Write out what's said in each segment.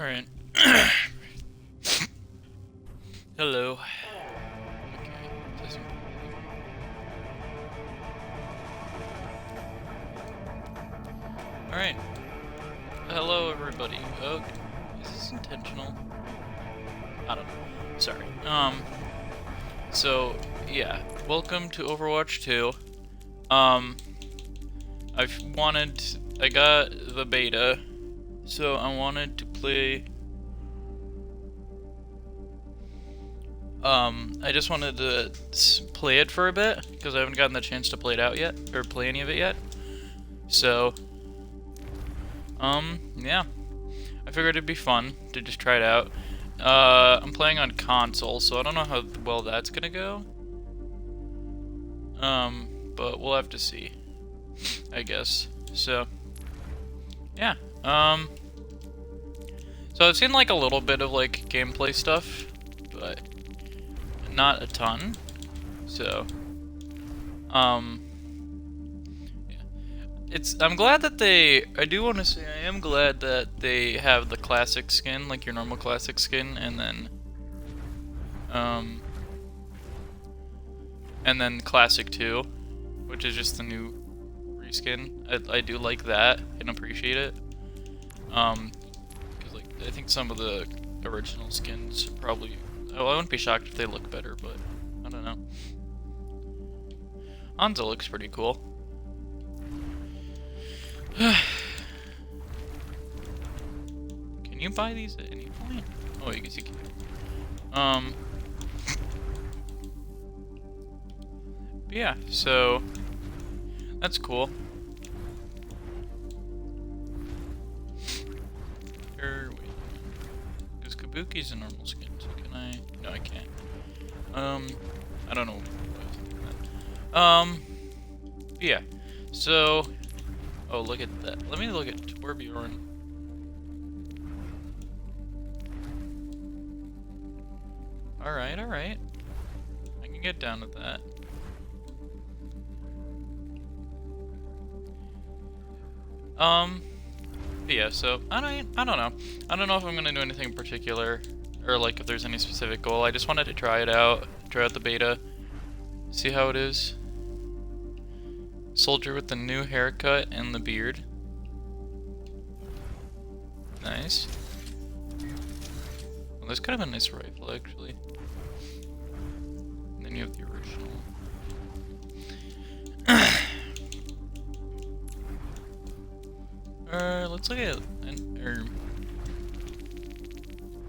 Alright. Hello. Okay. Alright. Hello, everybody. Oh, is this intentional? I don't know. Sorry. So, yeah. Welcome to Overwatch 2. I got the beta, so I wanted to play. I just wanted to play it for a bit, because I haven't gotten the chance to play it out yet, or play any of it yet. So, yeah. I figured it'd be fun to just try it out. I'm playing on console, so I don't know how well that's gonna go. But we'll have to see, I guess. So, yeah. So I've seen like a little bit of like gameplay stuff, but not a ton. So, yeah. I'm glad that I do want to say I am glad that they have the classic skin, like your normal classic skin, and then classic 2, which is just the new reskin. I do like that and appreciate it. Because like I think some of the original skins probably, I wouldn't be shocked if they look better, but I don't know. Hanzo looks pretty cool. Can you buy these at any point? Oh, I guess you can. Yeah, so that's cool. Wait. Because Kabuki's a normal skin, so can I? No, I can't. I don't know what I was thinking that. Yeah. So, oh, look at that. Let me look at Torbjorn. Alright, alright. I can get down with that. Yeah, so, I don't know. I don't know if I'm gonna do anything in particular, or like if there's any specific goal. I just wanted to try it out, try out the beta, see how it is. Soldier with the new haircut and the beard. Nice. Well, that's kind of a nice rifle, actually. And then you have the original. Let's look at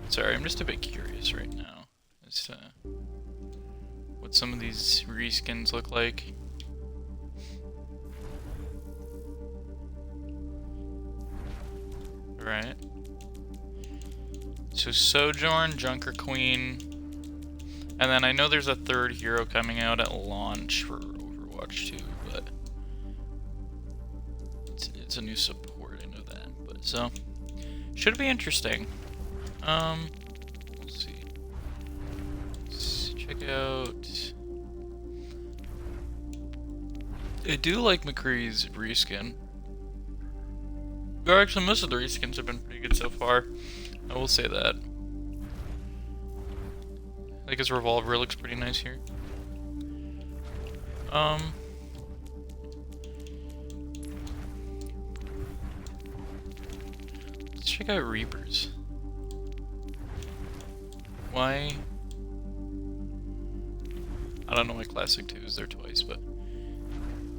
sorry, I'm just a bit curious right now as to what some of these reskins look like. Right. So Sojourn, Junker Queen, and then I know there's a third hero coming out at launch for Overwatch 2, but it's a new support. So, should be interesting. We'll see. Let's check out. I do like McCree's reskin. Or actually, most of the reskins have been pretty good so far. I will say that. I think his revolver looks pretty nice here. Let's check out Reapers. Why? I don't know why Classic 2 is there twice, but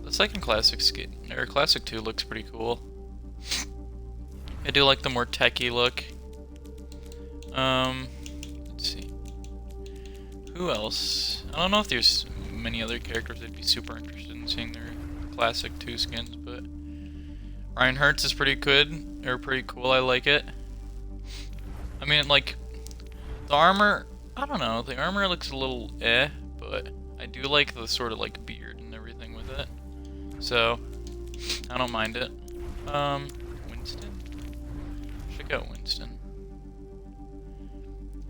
the second Classic skin, or Classic 2 looks pretty cool. I do like the more techie look. Let's see. Who else? I don't know if there's many other characters I'd be super interested in seeing their Classic 2 skins, but Reinhardt's is pretty good, or pretty cool, I like it. I mean, like, the armor, I don't know, the armor looks a little but I do like the sort of, like, beard and everything with it. So, I don't mind it. Winston? Check out Winston.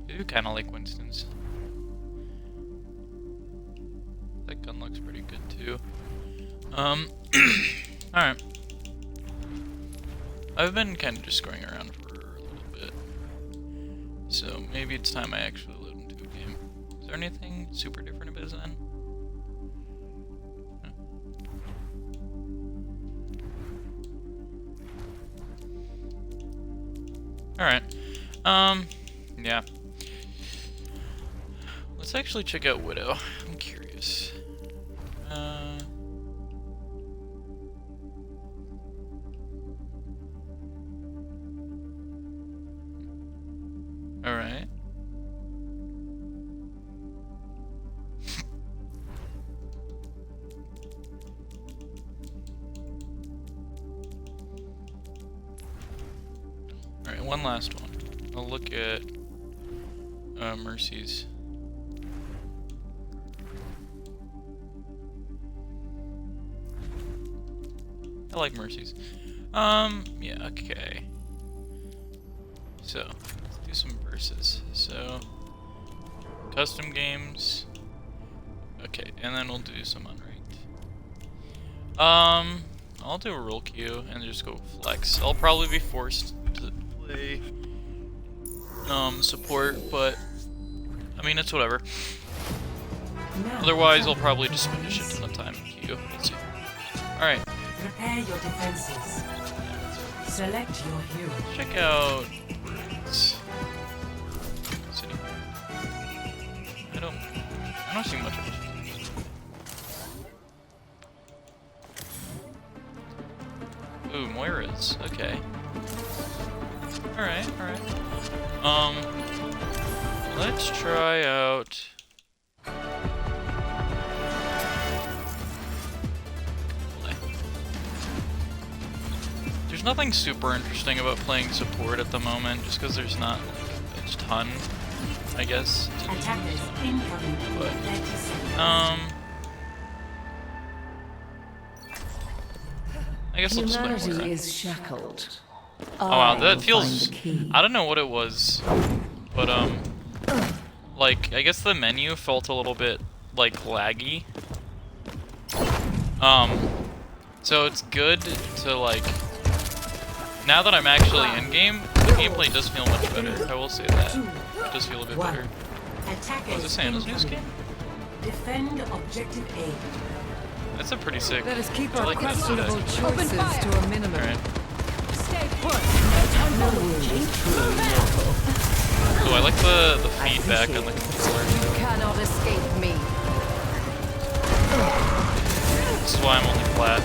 I do kind of like Winston's. That gun looks pretty good, too. Alright. I've been kind of just going around for a little bit. So maybe it's time I actually load into a game. Is there anything super different about Zen? Alright. Yeah. Let's actually check out Widow. I'm curious. Alright. Alright, one last one. I'll look at Mercy's. I like Mercy's. Yeah, okay. So, let's do some verses. So, custom games. Okay, and then we'll do some unranked. I'll do a roll queue and just go flex. I'll probably be forced to play support, but I mean it's whatever. Otherwise, I'll probably just spend a shit ton of time in queue. We'll see. Alright. Prepare your defenses. Select your hero. Check out City. I don't see much of it. Ooh, Moira's. Okay. Alright, alright. Let's try out There's nothing super interesting about playing support at the moment, just because there's not like a ton, I guess. But, I guess I'll just play Moira. Is shackled. Oh wow, that feels... I don't know what it was, but like, I guess the menu felt a little bit, like, laggy. So it's good to, like... Now that I'm actually in-game, the gameplay does feel much better. I will say that. It does feel a bit better. What was it saying? This new skin? Defend objective A. That's a pretty sick... Let us keep our like questionable choices to a minimum. Alright. Stay put. Oh, I like the feedback on the controller. You cannot escape me. This is why I'm only flat.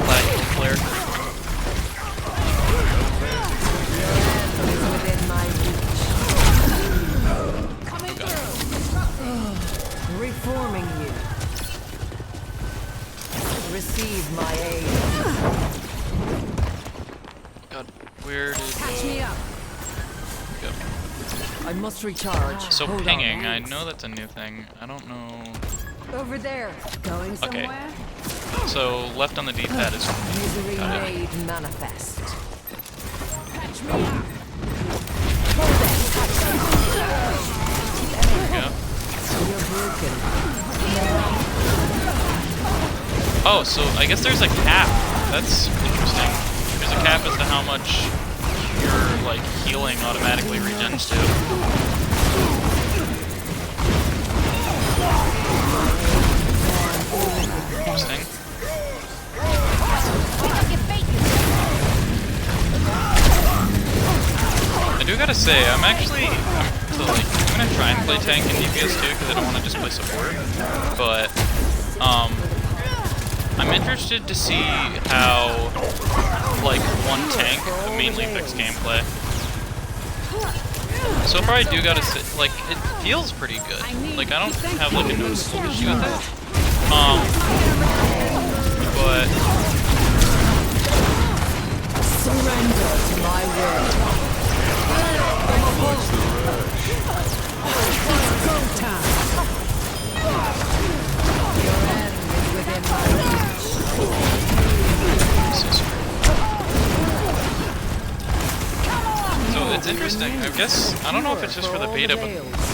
Flat player. Is within my reach. Reforming you. Receive my aid. God, where did Catch me up. go? I must recharge. So Hold pinging, on. I know that's a new thing. I don't know. Over there. Going Okay. somewhere? So left on the D-pad is Misery got it. made manifest. Catch me up. There we go. You're broken. Oh, so I guess there's a cap. That's interesting. There's a cap as to how much your like healing automatically regens to. Interesting. I do gotta say, I'm gonna try and play tank in DPS too, because I don't want to just play support. But I'm interested to see how like one tank mainly affects gameplay. So far, I do gotta say, like, it feels pretty good. Like, I don't have like a noticeable issue with it. But Surrender to my will. Go time. Your end is within my reach. so it's interesting. I guess I don't know if it's just for the beta, but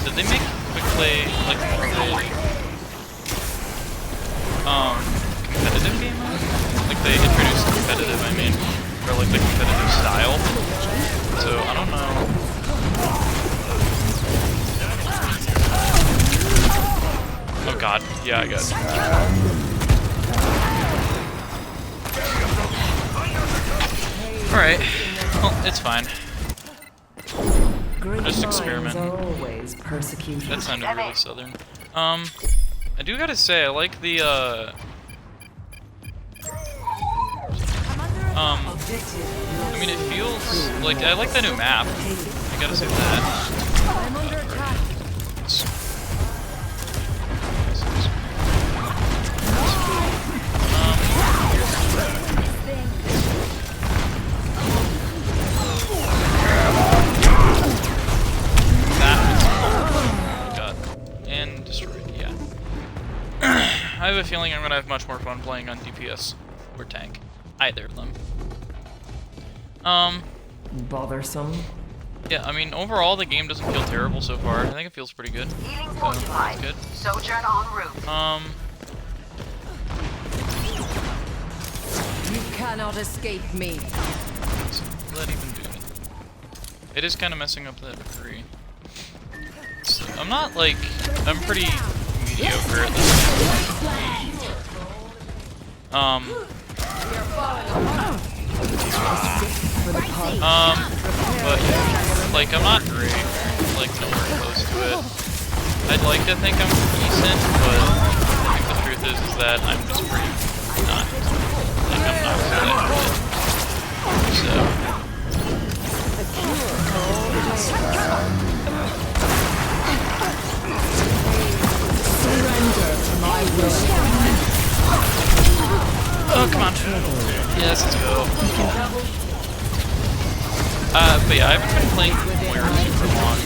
did they make quick play like more of a competitive game mode? Like they introduced competitive, I mean, or like the competitive style. So I don't know. God. Yeah, I got it. Alright. Well, it's fine. Great Just minds experiment. are always persecuted. That sounded really southern. I do gotta say, I like the, I mean, it feels like, I like the new map. I gotta say that. I'm under attack. And destroyed, yeah. I have a feeling I'm gonna have much more fun playing on DPS or tank. Either of them. Bothersome. Yeah, I mean, overall the game doesn't feel terrible so far. I think it feels pretty good. Healing So, fortified. that's good. Sojourn en route. You cannot escape me. What's that even do? It is kind of messing up that free. So, I'm not like, I'm pretty mediocre at this point. But yeah, like I'm not great, like nowhere close to it. I'd like to think I'm decent, but I think the truth is that I'm just pretty not. Like I'm not good at it. So. Surrender to my will. Oh, come on. Yes, let's go. But yeah, I haven't been playing Moira super long.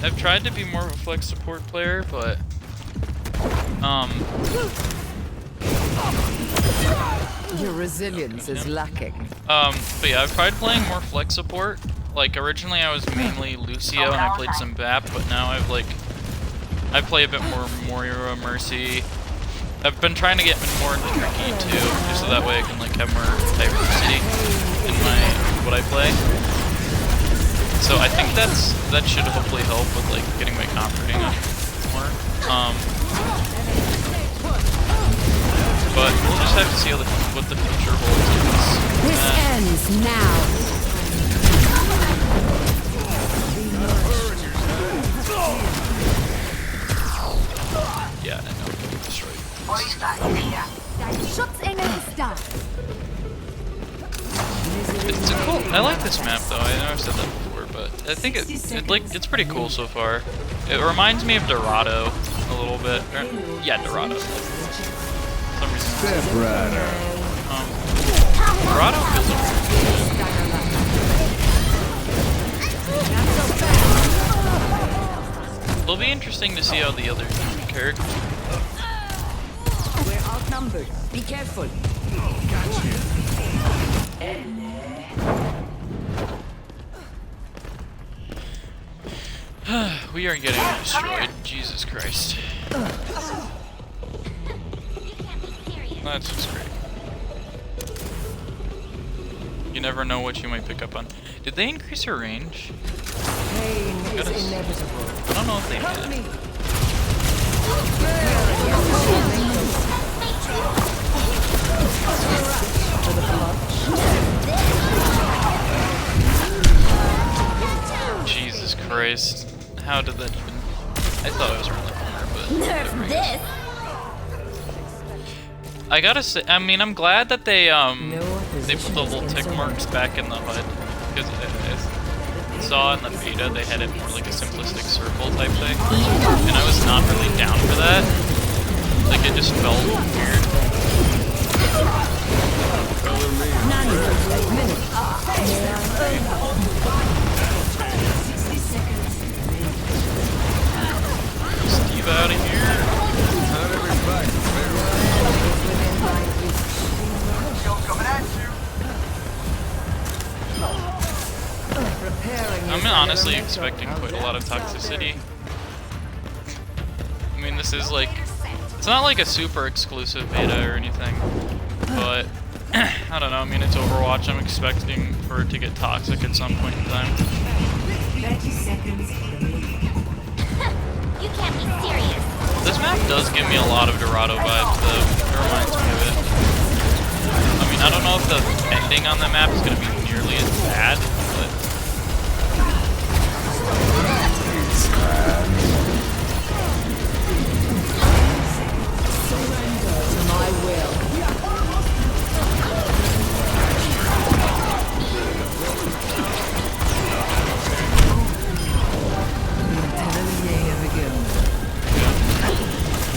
I've tried to be more of a flex support player, but Your resilience is lacking. but yeah, I've tried playing more flex support. Like originally I was mainly Lucio and I played some BAP, but now I play a bit more Moira, Mercy. I've been trying to get more into Tricky too, just so that way I can like have more diversity in what I play. So I think that should hopefully help with like getting my comp rating up more. But we'll just have to see what the future holds. This ends now. Yeah, I know. Destroyed. Schutzengel ist da. It's a cool. I like this map though. I know I've said that before, but I think it's pretty cool so far. It reminds me of Dorado a little bit. Yeah, Dorado. For some reason. Dorado feels like it'll be interesting to see how the other characters. We're outnumbered. Be careful. We are getting destroyed. Jesus Christ. That's just great. You never know what you might pick up on. Did they increase her range? Pain is inevitable. I don't know if they Help did. me. For the blood. Jesus Christ. How did that even... I thought it was around the corner, but... Nerf this. I gotta say, I mean, I'm glad that they They put the little tick marks back in the HUD. Because I saw in the beta they had it more like a simplistic circle type thing. And I was not really down for that. Like, it just felt weird. Steve out of here. I'm honestly expecting quite a lot of toxicity. I mean, this is like... It's not like a super exclusive beta or anything, but... I don't know, I mean, it's Overwatch. I'm expecting for it to get toxic at some point in time. 30 seconds. You can't be serious. This map does give me a lot of Dorado vibes, though. It reminds me of it. I mean, I don't know if the ending on the map is going to be nearly as bad, but... Surrender to my will.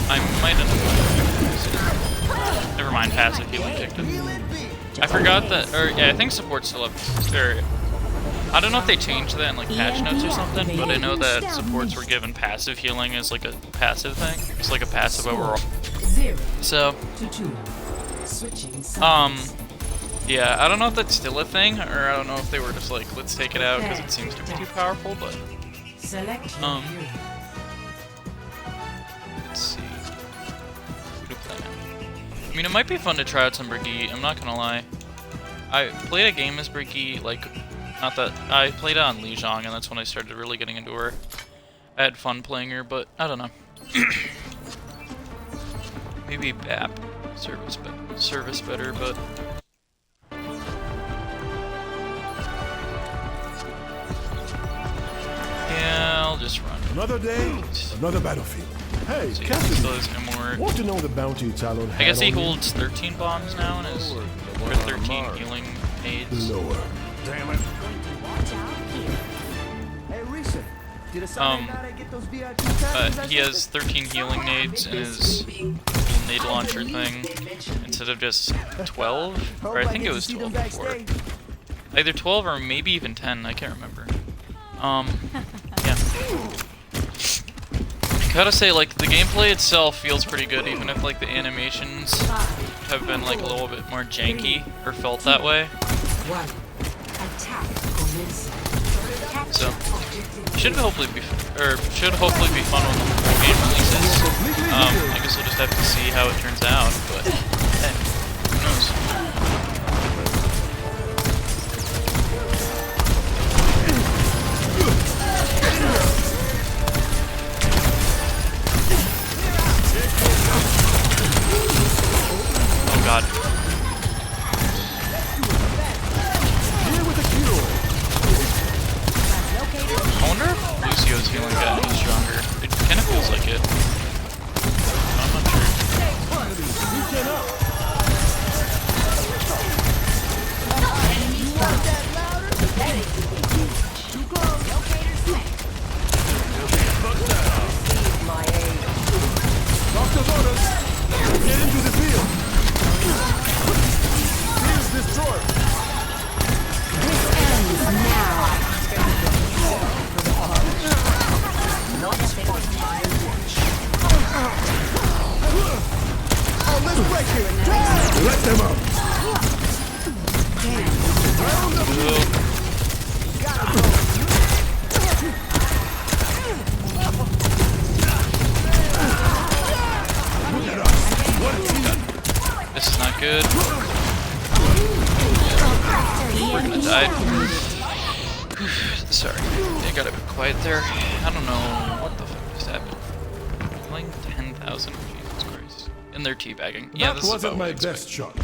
I might have... Never mind, passive healing kicked in. I forgot that... Or, yeah, I think support still up... Or, I don't know if they changed that in, like, patch notes or something, but I know that supports were given passive healing as, like, a passive thing. It's like a passive overall. 0 So... to 2. Switching sides. Yeah, I don't know if that's still a thing, or I don't know if they were just like, let's take it out because it seems to be too powerful, but... Select your hero. Let's see. Who to play now? I mean, it might be fun to try out some Brigitte, I'm not gonna lie. I played a game as Brigitte, like, not that... I played it on Lijiang, and that's when I started really getting into her. I had fun playing her, but I don't know. Maybe BAP service better, but... Yeah, I'll just run. Another day, another battlefield. Hey, So he Captain, still has no more. want to know the bounty Talon had I guess he on you? holds 13 bombs now and is or 13 healing nades. Lower. Damn it. Hey, Risha, did a Sunday night I get those VIP tags? He has 13 healing nades in his little nade launcher thing instead of just 12, or I think it was 12 before. Either 12 or maybe even 10. I can't remember. Yeah. Gotta say, like, the gameplay itself feels pretty good, even if, like, the animations have been, like, a little bit more janky, or felt that way. 1. Attack commencing. So, should hopefully be fun when the full game releases. I guess we'll just have to see how it turns out, but, hey, who knows? Oh god. I wonder if Lucio's healing got any stronger. It kind of feels like it. I'm not Doctor's orders. Get into the field. Field's destroyed. Oh, let's break it. Let them up. This is not good. We're gonna die. Sorry, I gotta be quiet there. I don't know what the fuck just happened. Playing 10,000, Jesus Christ. And they're teabagging. Yeah, That this is wasn't about my what I best shot.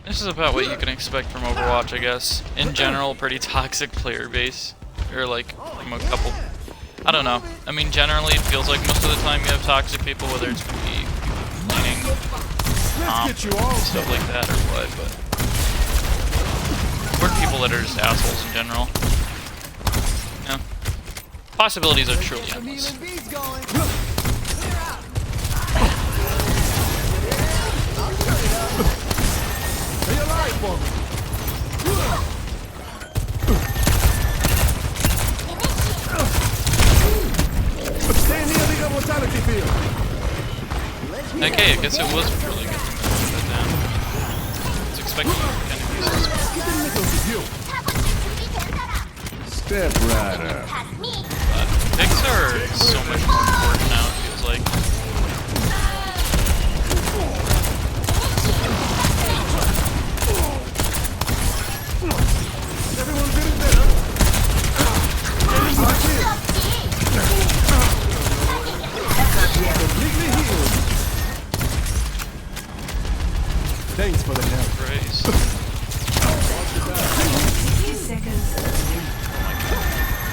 This is about what you can expect from Overwatch, I guess. In general, pretty toxic player base. Or like, from a couple... I don't know. I mean, generally, it feels like most of the time you have toxic people, whether it's gonna be laning, Let's get you all stuff like that, or what, but... Or people that are just assholes in general. Yeah. Possibilities are truly endless. Stay alive for me. Stay near the mortality field. Okay, I guess it was really good to put that down. I was expecting kind of useless. Keep the nickels with you. Step right up. Picks are so much more important now, it feels like. Everyone feeling better? Getting back here. Thanks for the help. Grace. 60 seconds.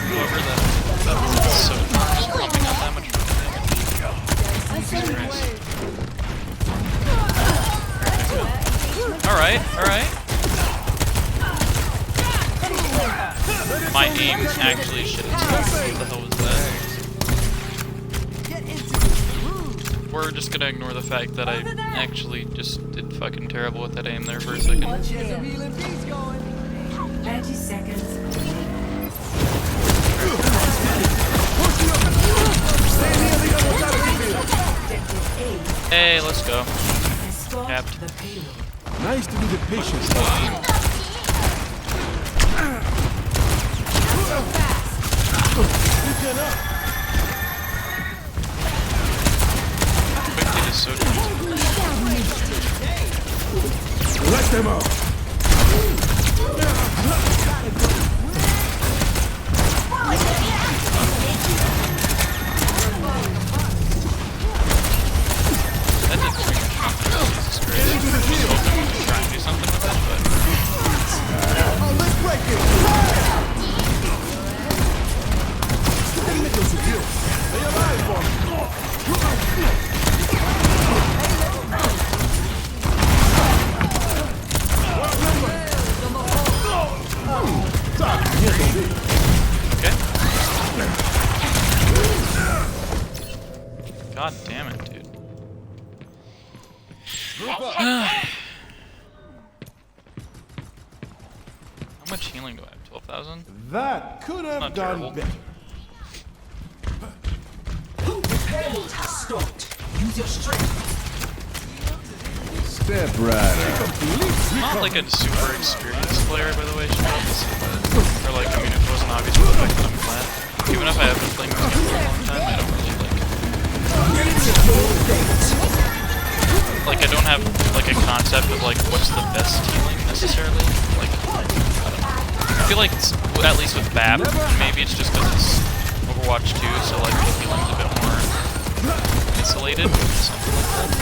Whoever that was so just pumping out that much damage. Alright, alright. My aim actually shit. What the hell was that? We're just gonna ignore the fact that I actually just did fucking terrible with that aim there for a second. 30 seconds. Hey, let's go. Escort Capped. the payload. Nice to be the patient. Quickly to Sojourn. Let them out. That didn't bring it down. Jesus Christ. I was hoping we could try and do something with that, but Oh, let's break it. Technical secure. Stay alive, boy. okay. God damn it, dude. How much healing do I have? 12,000? That could have Not gone terrible. better. Step right up. I'm not like a super experienced player, by the way, should probably say that. Or like, I mean, if it wasn't obvious for the fact that I'm flat. Even if I have been playing this game for a long time, I don't really like, I don't have like a concept of like what's the best healing necessarily. Like, I don't know. I feel like it's, at least with BAP, maybe it's just because it's Overwatch 2, so like the healing's a bit more isolated, something like that.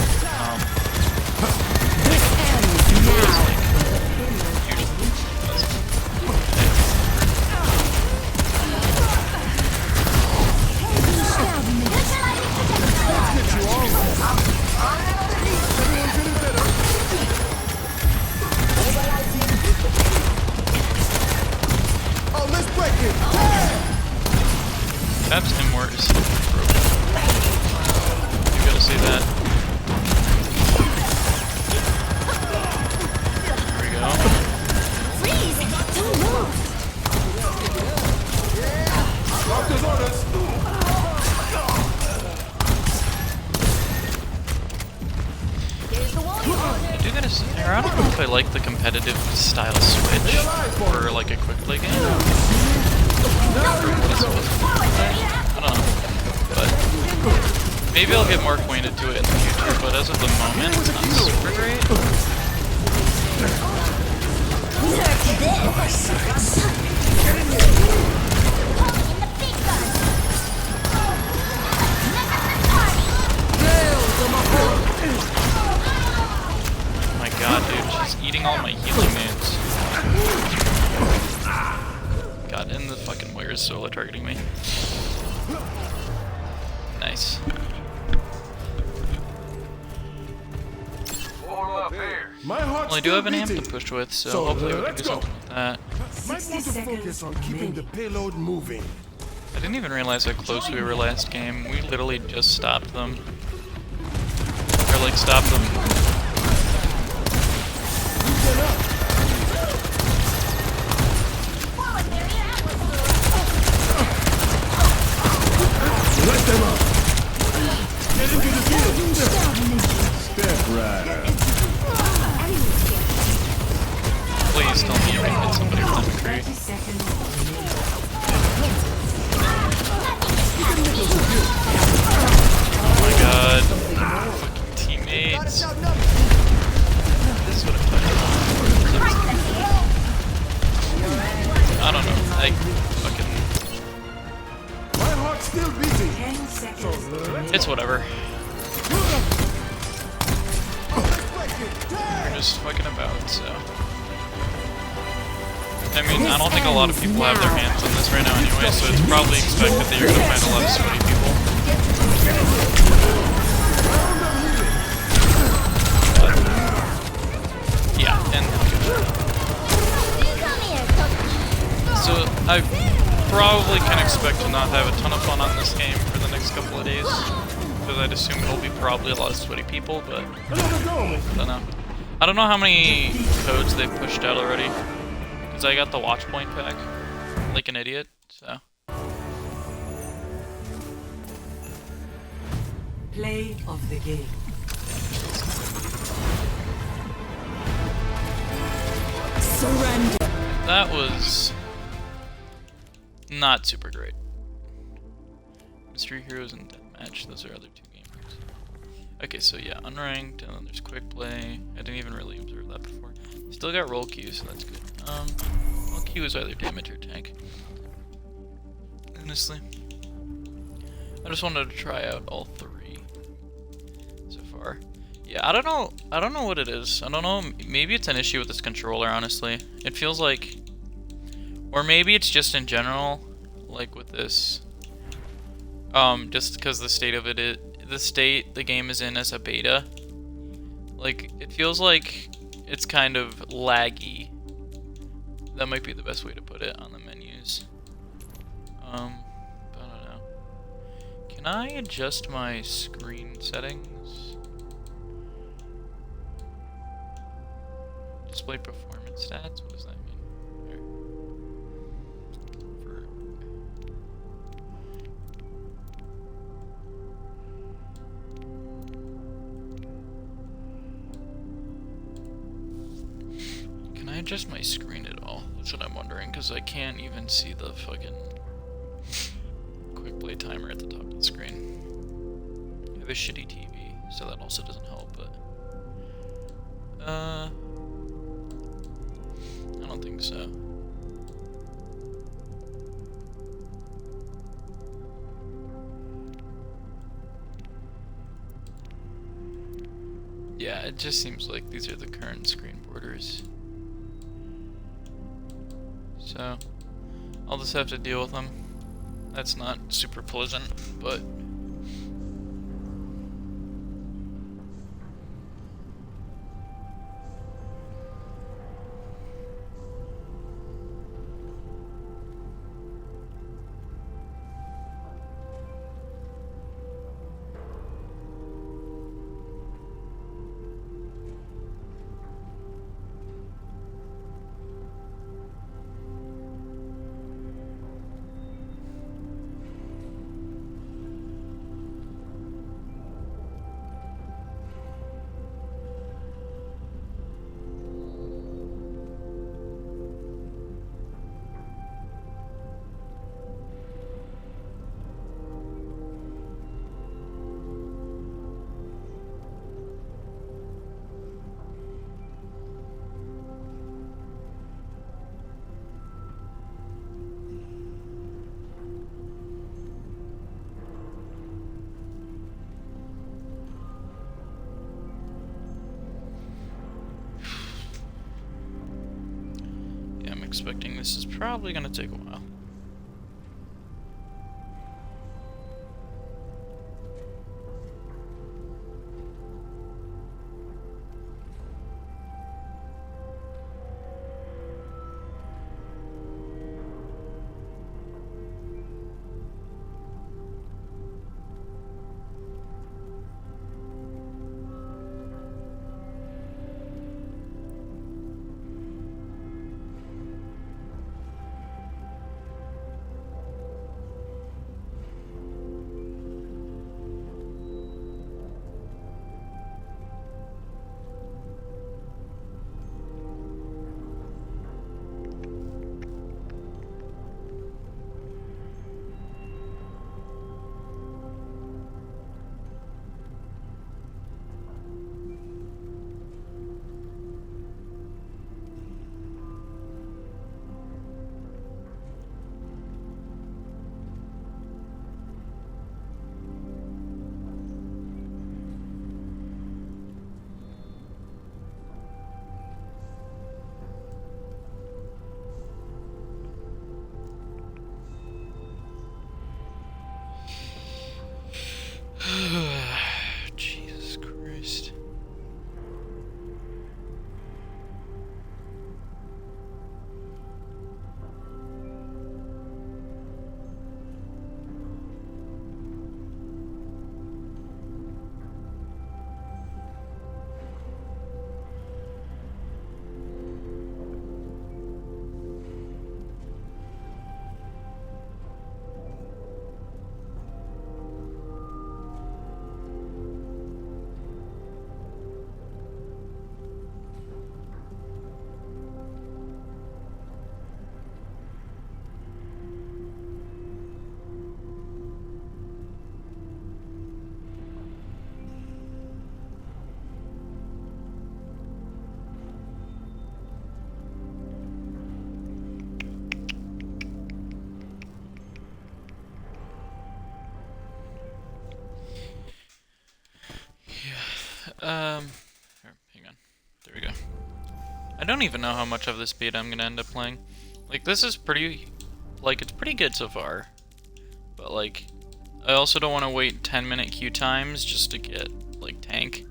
Oh, let's break it. Perhaps Immort is broken. You gotta say that. There we go. Doctor's orders. I do gotta say, I don't know if I like the competitive style switch for like a quick play game. I don't know. But maybe I'll get more acquainted to it in the future, but as of the moment, it's not super great. Oh my god, dude, she's eating all my healing moves. God, and the fucking wire is solo targeting me. Nice. My heart's Well, I do have an amp to beating. push with, so So, hopefully we can let's do go. something with that. Might 60 want to seconds. focus on keeping the payload moving. I didn't even realize how close we were last game. We literally just stopped them. Or like stopped them. Let them up. Get into the field. Step right up. Please tell me you can hit somebody from the 30 tree. seconds. Oh my god. Fucking teammates. This is what I'm talking about. I don't know. I fucking... My heart's still beating. 10 seconds. It's whatever. They're just fucking about, so. I mean, I don't think a lot of people have their hands on this right now anyway, so it's probably expected that you're gonna find a lot of sweaty people. But, yeah, and so I probably can expect to not have a ton of fun on this game for the next couple of days, because I'd assume it'll be probably a lot of sweaty people, but I don't know. I don't know how many codes they've pushed out already. Because I got the watch point pack, like an idiot, so. Play of the game. Surrender. That was not super great. Mystery Heroes and Deathmatch, those are other two games. Okay, so yeah, unranked, and then there's quick play. I didn't even really observe that before. Still got roll Q, so that's good. Roll Q is either damage or tank. Honestly. I just wanted to try out all three so far. Yeah, I don't know what it is. I don't know, maybe it's an issue with this controller, honestly. It feels like, or maybe it's just in general, like with this, just because the state of it is, the game is in as a beta. Like, it feels like it's kind of laggy. That might be the best way to put it on the menus. But I don't know. Can I adjust my screen settings? Display performance stats? What does that mean? Here. Can I adjust my screen at all? That's what I'm wondering, because I can't even see the fucking quick play timer at the top of the screen. I have a shitty TV, so that also doesn't help, but I don't think so. Yeah, it just seems like these are the current screen borders. So, I'll just have to deal with them. That's not super pleasant, but expecting this is probably gonna take a while. Hang on. There we go. I don't even know how much of this beta I'm gonna end up playing. Like, this is pretty, like, it's pretty good so far. But, like, I also don't want to wait 10-minute queue times just to get, like, tank.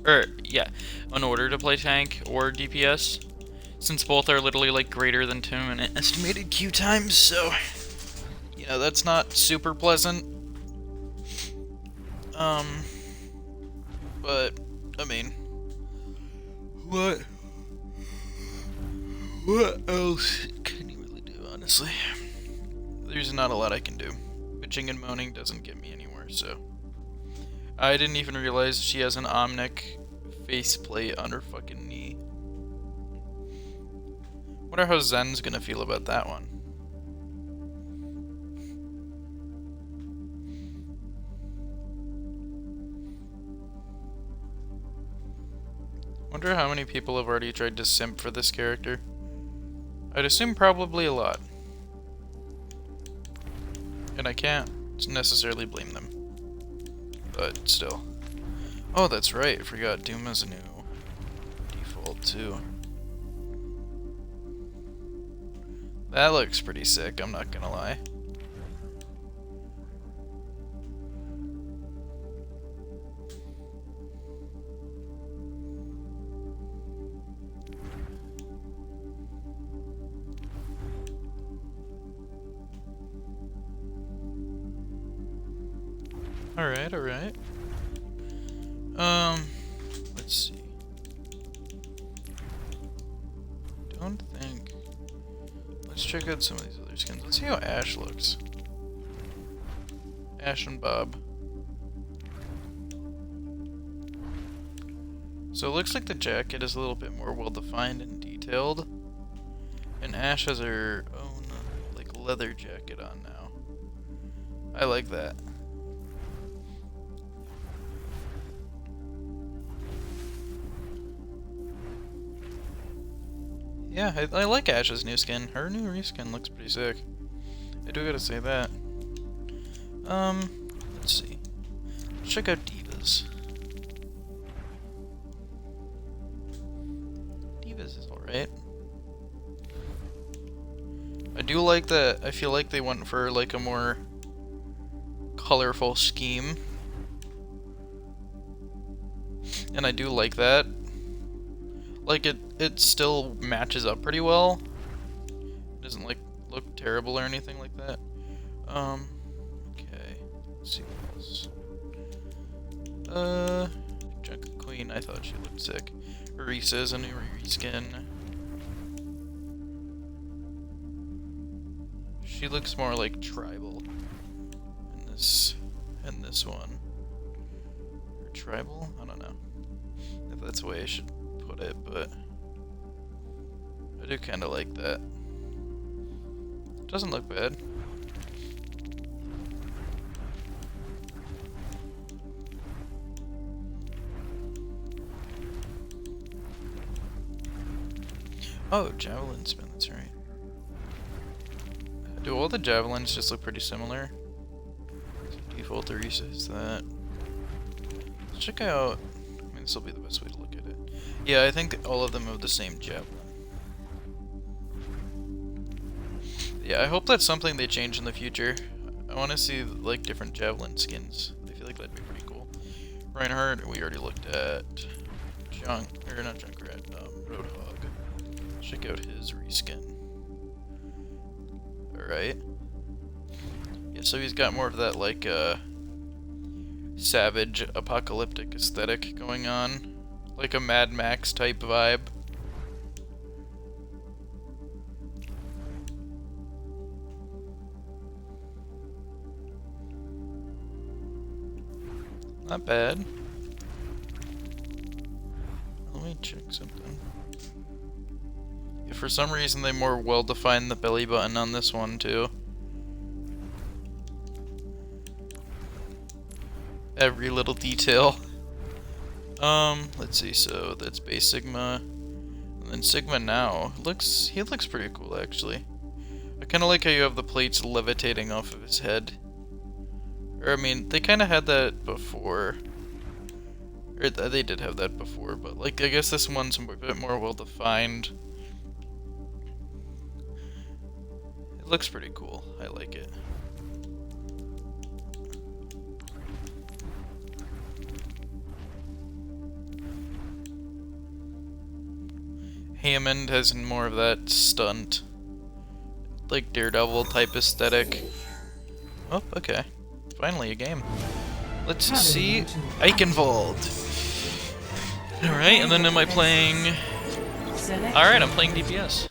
Or, yeah, in order to play tank or DPS. Since both are literally, like, greater than 2-minute estimated queue times, so... You know, that's not super pleasant. But, I mean... What else can you really do, honestly? There's not a lot I can do. Bitching and moaning doesn't get me anywhere, so... I didn't even realize she has an Omnic faceplate on her fucking knee. Wonder how Zen's gonna feel about that one. Wonder how many people have already tried to simp for this character. I'd assume probably a lot. And I can't necessarily blame them. But still. Oh, that's right. I forgot Doom is a new default too. That looks pretty sick, I'm not gonna lie. Alright, alright. Let's see. Don't think. Let's check out some of these other skins. Let's see how Ash looks. Ash and Bob. So it looks like the jacket is a little bit more well-defined and detailed. And Ash has her own, like, leather jacket on now. I like that. Yeah, I like Ash's new skin. Her new reskin looks pretty sick. I do gotta say that. Let's see. Let's check out Divas. Divas is alright. I do like that. I feel like they went for like a more colorful scheme. And I do like that. Like, it still matches up pretty well. It doesn't, like, look terrible or anything like that. Okay. Let's see what else. Junker Queen, I thought she looked sick. Orisa's a new reskin. She looks more like tribal in this one. Or tribal? I don't know. If that's the way I should put it, but I do kind of like that. It doesn't look bad. Oh, javelin spin, that's right. Do all the javelins just look pretty similar? Default Orisa is that. Let's check out. I mean, this will be the best way to look at it. Yeah, I think all of them have the same javelin. Yeah, I hope that's something they change in the future. I want to see, like, different javelin skins. I feel like that'd be pretty cool. Reinhardt, we already looked at. Not Junkrat, Roadhog. Check out his reskin. Alright. Yeah, so he's got more of that, like, savage, apocalyptic aesthetic going on. Like a Mad Max type vibe. Not bad. Let me check something. Yeah, for some reason they more well defined the belly button on this one too. Every little detail. Let's see, so that's base Sigma. And then Sigma now. He looks pretty cool actually. I kinda like how you have the plates levitating off of his head. Or I mean, they kinda had that before. Or they did have that before, but like I guess this one's a bit more well defined. It looks pretty cool. I like it. Hammond has more of that stunt, like Daredevil type aesthetic. Oh, okay. Finally a game. Let's see. Eichenwald. Alright, and then am I playing... Alright, I'm playing DPS.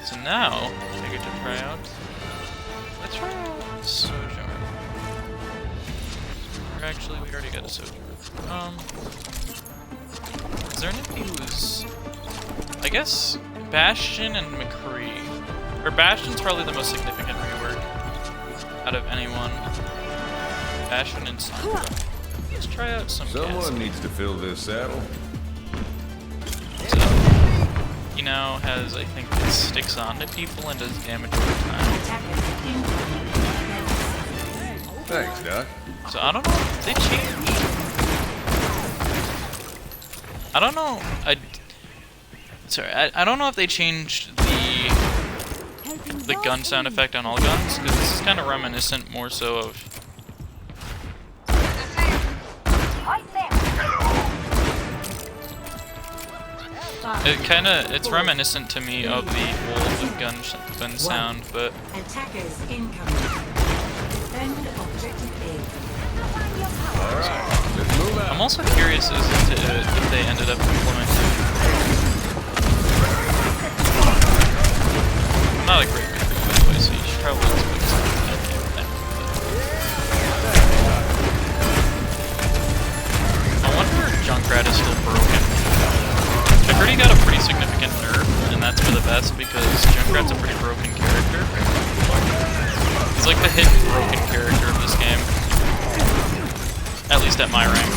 So now, I get to try out... Let's try out Sojourn. Or actually, we already got a Sojourn. Is there anybody who's... I guess Bastion and McCree. Or Bastion's probably the most significant rework out of anyone. Bastion and Sandra. Let's try out some Someone needs to fill this saddle. So, he now has, I think, it sticks onto people and does damage over time. Thanks, Doc. So I don't know if they changed. I don't know. I don't know if they changed the gun sound effect on all guns, because this is kind of reminiscent more so of. It's reminiscent to me of the old gun sound, but. Attackers incoming. Defend objective A. Let's move out. I'm also curious as to if they ended up implementing. I'm not a great reader, by the way, so you should probably expect something like that. I wonder if Junkrat is still broken. I've heard he got a pretty significant nerf, and that's for the best because Junkrat's a pretty broken character. He's like the hidden broken character of this game. At least at my rank.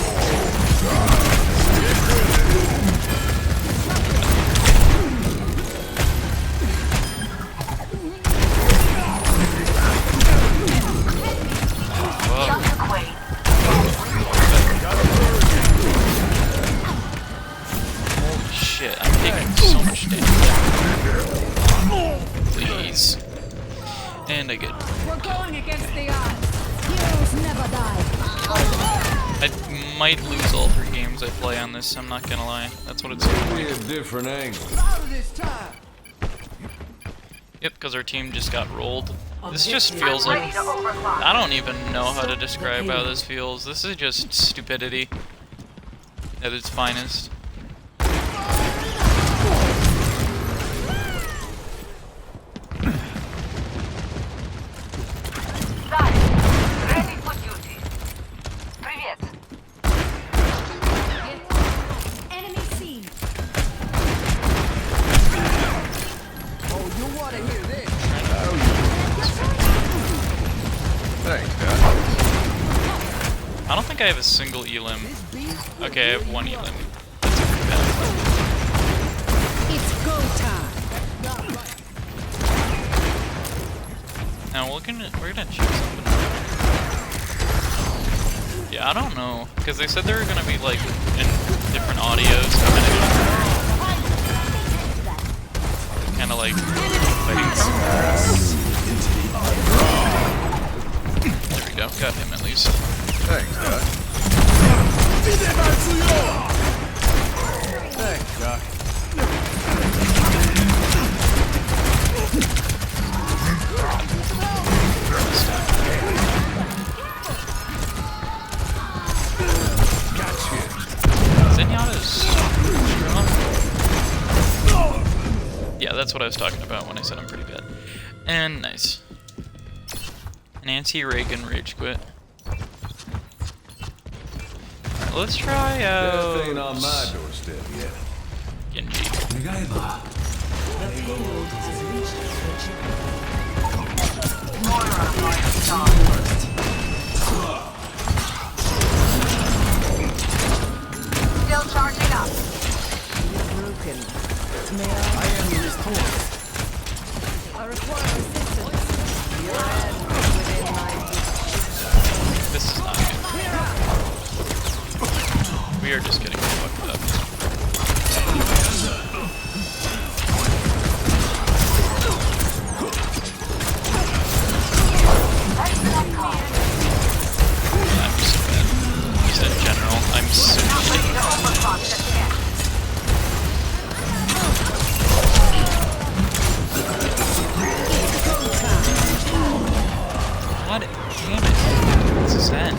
Holy shit, I'm taking so much damage. Please. And I get... We're going against the odds. Heroes never die. I might lose all 3 games I play on this, I'm not gonna lie. That's what it's Give me like. a different angle. Yep, because our team just got rolled. This just feels like... I don't even know how to describe how this feels. This is just stupidity at its finest. Enemy seen. Thanks, Doc. I don't think I have a single elim. Okay, I have 1 elim. That's pretty bad. It's go time. Now we're gonna check something. Yeah, I don't know, because they said they were gonna be like in different audios, kind of like fighting. There we go, got him at least. Thanks, Doc. Thanks, Doc. Zenyatta's strong. Yeah, that's what I was talking about when I said I'm pretty bad. And nice. Nancy Reagan rage quit. Alright, let's try out Death ain't on my doorstep yet. Genji. The payload has reached Still charging up. broken. I am restored. I require assistance. Your end is within my reach. This is not good. are just getting fucked up. I'm so bad. Just in general, I'm so God damn it. This is end.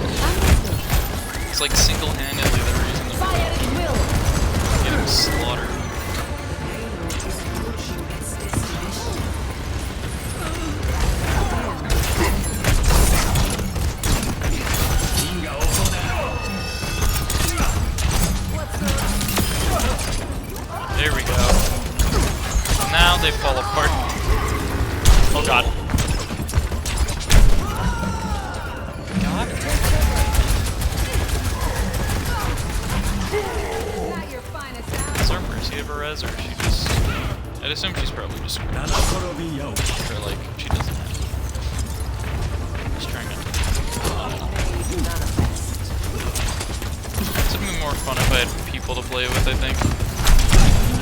It's like single-handedly the reason that we're getting slaughtered. There we go. Now they fall apart. Oh god. God. Not your finest hour. Is there Mercy of a res, or is she just... I'd assume she's probably just... Or like, she doesn't have it. Just trying to... It's gonna be more fun if I had people to play with, I think.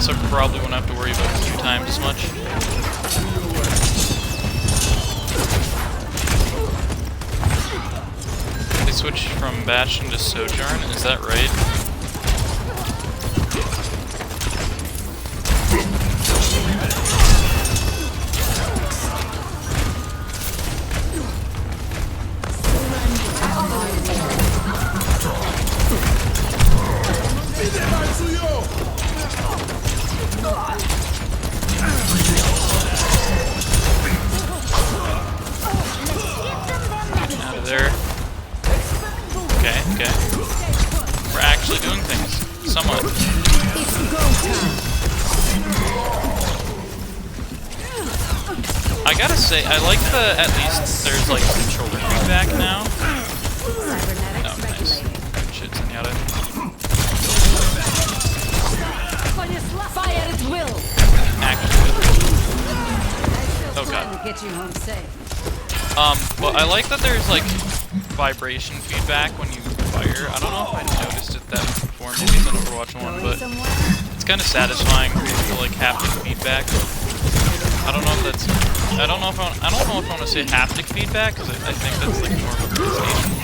So I probably won't have to worry about queue times as much. They switched from Bastion to Sojourn, is that right? Out of there. Okay, okay. We're actually doing things. Somewhat. I gotta say, I like the, at least there's like controller feedback now. Oh, nice. Shit, Zenyatta. Fire at will. Actually. Oh god. Get you home safe. Well, I like that there's like vibration feedback when you fire. I don't know if I noticed it that before, maybe it's in Overwatch 1, but it's kind of satisfying to feel like haptic feedback. I don't know if that's, I don't know if I want to say haptic feedback, because I think that's like more of a PlayStation,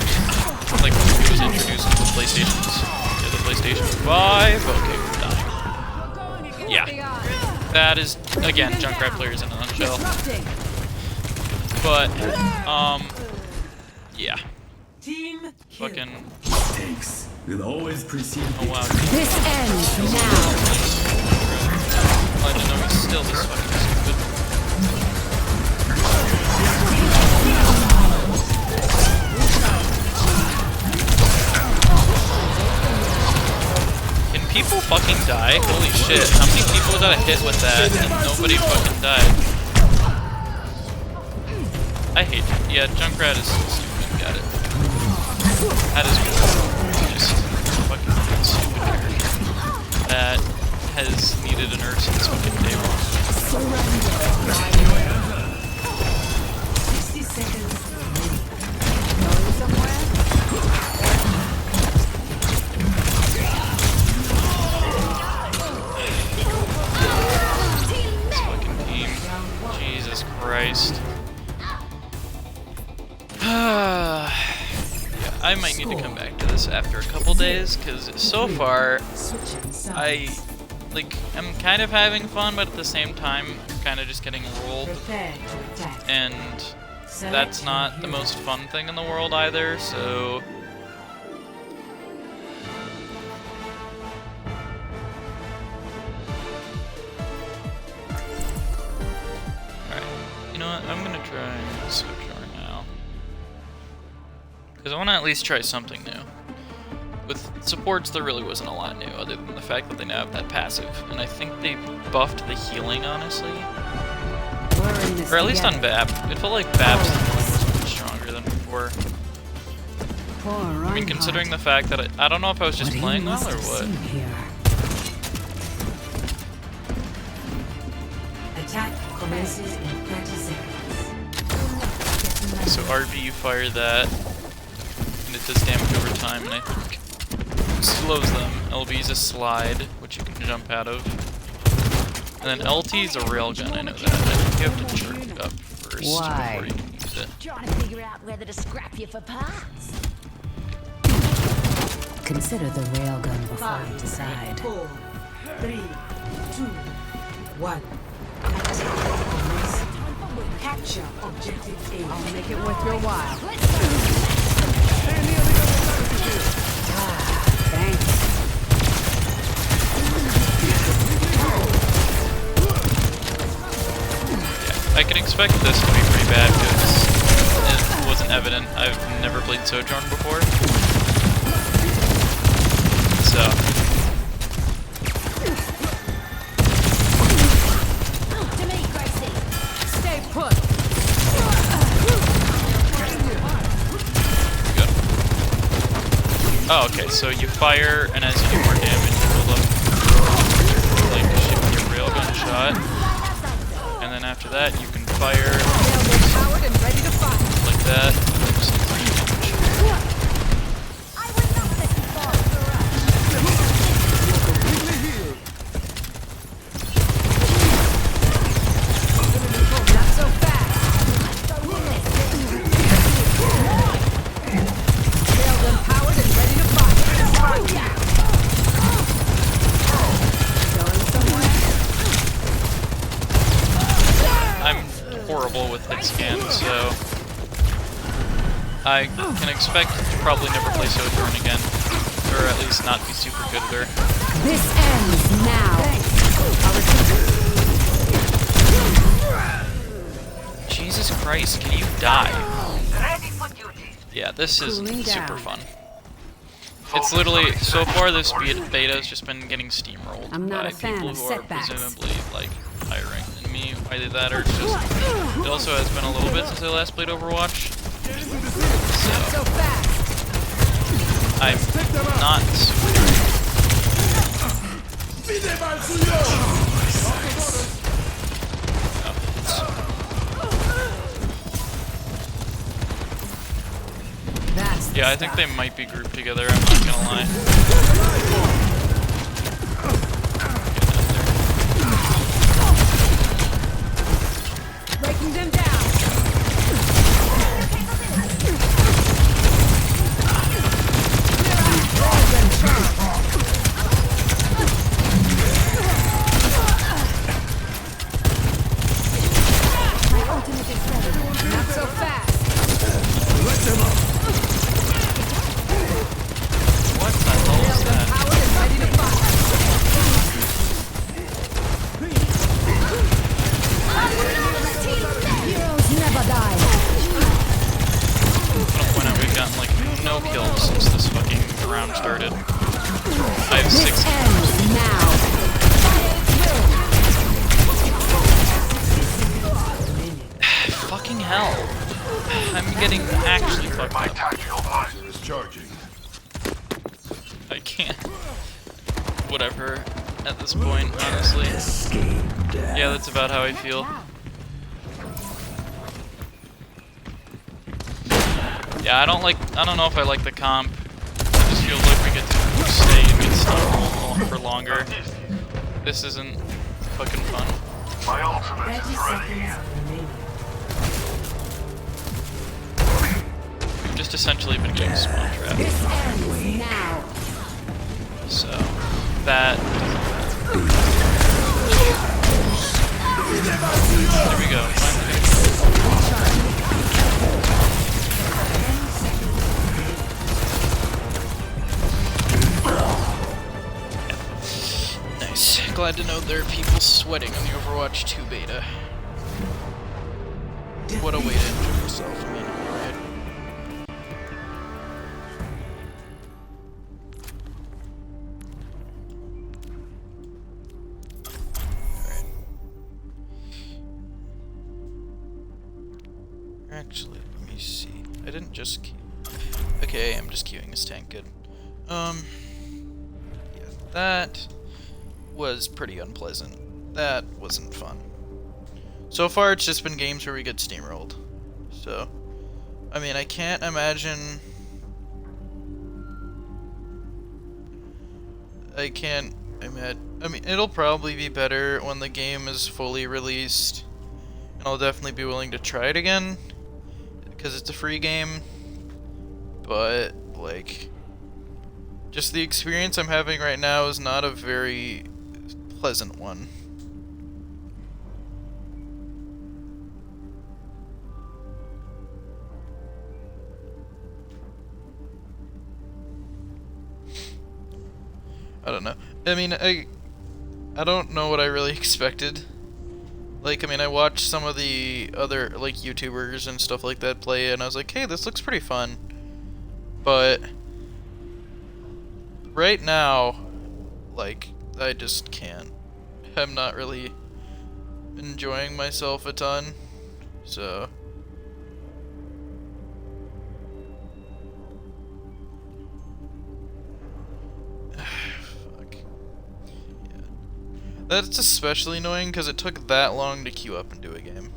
like it was introduced into the PlayStation 5. Okay, we're dying. Yeah, that is again Junkrat players in a nutshell. But yeah. Team Fucking. Mistakes will always precede Oh wow. This ends now. I didn't know he's still this fucking stupid. Can people fucking die? Holy shit. How many people got a hit with that and nobody fucking died? I hate it. Yeah, Junkrat is stupid. Got it. That is just fucking stupid character. That has needed a nerf since fucking day one. 60 seconds. Going somewhere? This fucking team. Jesus Christ. Yeah, I might need to come back to this after a couple days, because so far, I'm kind of having fun, but at the same time, I'm kind of just getting rolled, Prepare to attack. and that's not the most fun thing in the world either, so... Alright, you know what, I'm gonna try Sojourn now. Because I want to at least try something new. With supports, there really wasn't a lot new, other than the fact that they now have that passive. And I think they buffed the healing, honestly. Or at least on Bap. It felt like Bap's was stronger than before. I mean, considering the fact that I don't know if I was just playing well or what. Attack commences in 30 seconds. So RB, you fire that, and it does damage over time, and I think slows them. LB is a slide, which you can jump out of. And then LT is a railgun, I know that. I think you have to charge it up first Why? before you can use it. Trying to figure out whether to scrap you for parts. Consider the railgun before you decide. 4, 3, 2, 1. Capture objective A. I'll make it worth your while. Thanks. I can expect this to be pretty bad because it wasn't evident. I've never played Sojourn before. So. To me, Gracie. Stay put. Good. Oh, okay, so you fire, and as you do more damage, you build up, like, shoot your railgun shot. And then after that, you can fire Powered and ready to fight. like that. And then just increase damage. I would not let you fall for us. Not so fast. Railgun powered and ready to fight. Going somewhere? I'm horrible with hit scan, so I can expect to probably never play Sojourn again, or at least not be super good at her. This ends now. Jesus Christ, can you die? Ready for duty. Yeah, this is Cooling super down. fun. It's literally, so far this beta has just been getting steamrolled I'm not by a fan people of who are setbacks. presumably like higher ranked than me. Either that or just, it also has been a little bit since I last played Overwatch. So fast. I'm not super That's Yeah, I think they might be grouped together, I'm not gonna lie. breaking them down. My ultimate is ready. Not so fast. What the hell is that? Powered and ready to fight. Heroes never die. I'm gonna point out we've gotten like no kills since this fucking round started. I have 6 Ends now. fucking hell. I'm getting actually fucked up. Is charging. I can't. Whatever at this point, honestly. Yeah, that's about how I feel. Yeah, I don't know if I like the comp. It just feels like we get to stay and get stuck for longer. This isn't fucking fun. My ultimate 30 seconds remaining. We've just essentially been getting spawn trapped. This ends now. So that there we go. Finally. Nice. Glad to know there are people sweating on the Overwatch 2 beta. What a way to enjoy yourself. I mean, right? Actually, let me see. I didn't just queue. Okay, I'm just queuing this tank. Good. Yeah, that was pretty unpleasant. That wasn't fun. So far, it's just been games where we get steamrolled. So, I mean, I can't imagine I can't I mean, it'll probably be better when the game is fully released, and I'll definitely be willing to try it again because it's a free game. But like, just the experience I'm having right now is not a very pleasant one. I don't know. I mean, I don't know what I really expected. Like, I mean, I watched some of the other, like, YouTubers and stuff like that play it, and I was like, hey, this looks pretty fun. But right now, like, I just can't. I'm not really enjoying myself a ton, so... Fuck. Yeah. That's especially annoying because it took that long to queue up and do a game.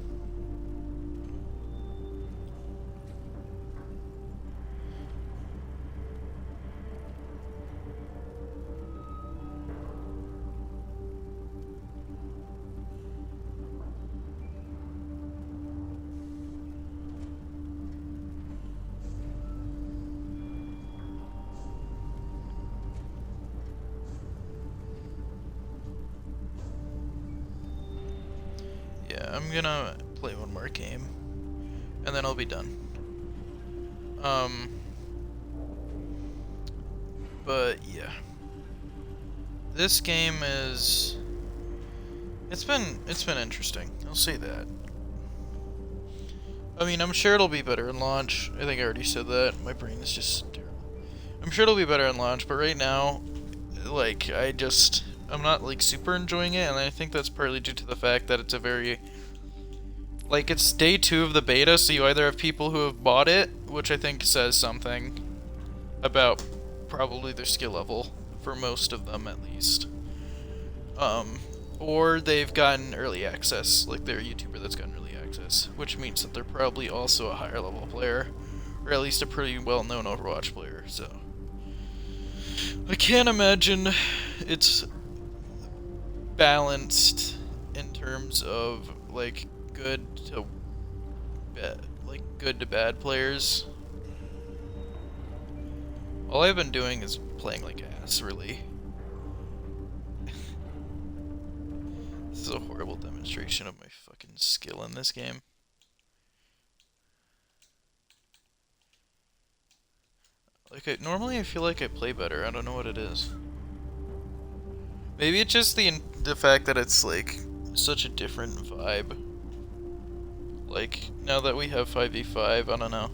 Yeah, I'm gonna play one more game, and then I'll be done. But yeah. This game is... It's been interesting, I'll say that. I mean, I'm sure it'll be better in launch. I think I already said that. My brain is just terrible. I'm sure it'll be better in launch, but right now, like, I'm not, like, super enjoying it, and I think that's partly due to the fact that it's a very... Like, it's day 2 of the beta, so you either have people who have bought it, which I think says something about probably their skill level, for most of them at least. Or they've gotten early access, like they're a YouTuber that's gotten early access, which means that they're probably also a higher level player, or at least a pretty well-known Overwatch player, so... I can't imagine it's balanced in terms of, like, good to bad players. All I've been doing is playing like ass, really. This is a horrible demonstration of my fucking skill in this game. Like, normally I feel like I play better. I don't know what it is. Maybe it's just the fact that it's, like, such a different vibe. Like, now that we have 5v5, I don't know.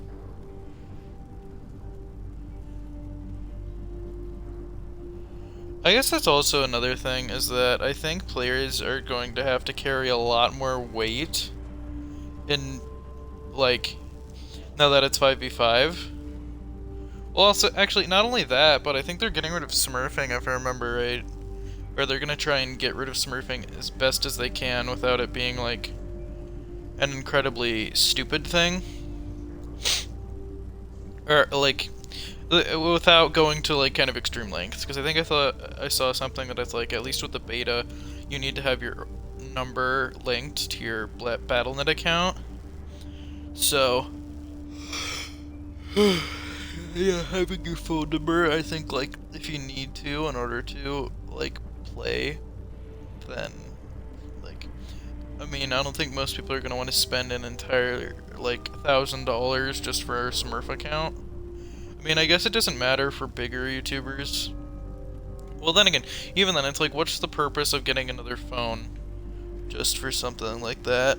I guess that's also another thing, is that I think players are going to have to carry a lot more weight in, like, now that it's 5v5. Well, also, actually, not only that, but I think they're getting rid of smurfing, if I remember right. Or they're gonna try and get rid of smurfing as best as they can without it being, like, an incredibly stupid thing. Or, like, without going to, like, kind of extreme lengths. Because I thought I saw something that it's like, at least with the beta, you need to have your number linked to your Battle.net account. So... yeah, having your phone number, I think, like, if you need to in order to, like, play, then, like, I mean, I don't think most people are going to want to spend an entire, like, $1,000 just for a Smurf account. I mean, I guess it doesn't matter for bigger YouTubers. Well, then again, even then, it's like, what's the purpose of getting another phone just for something like that?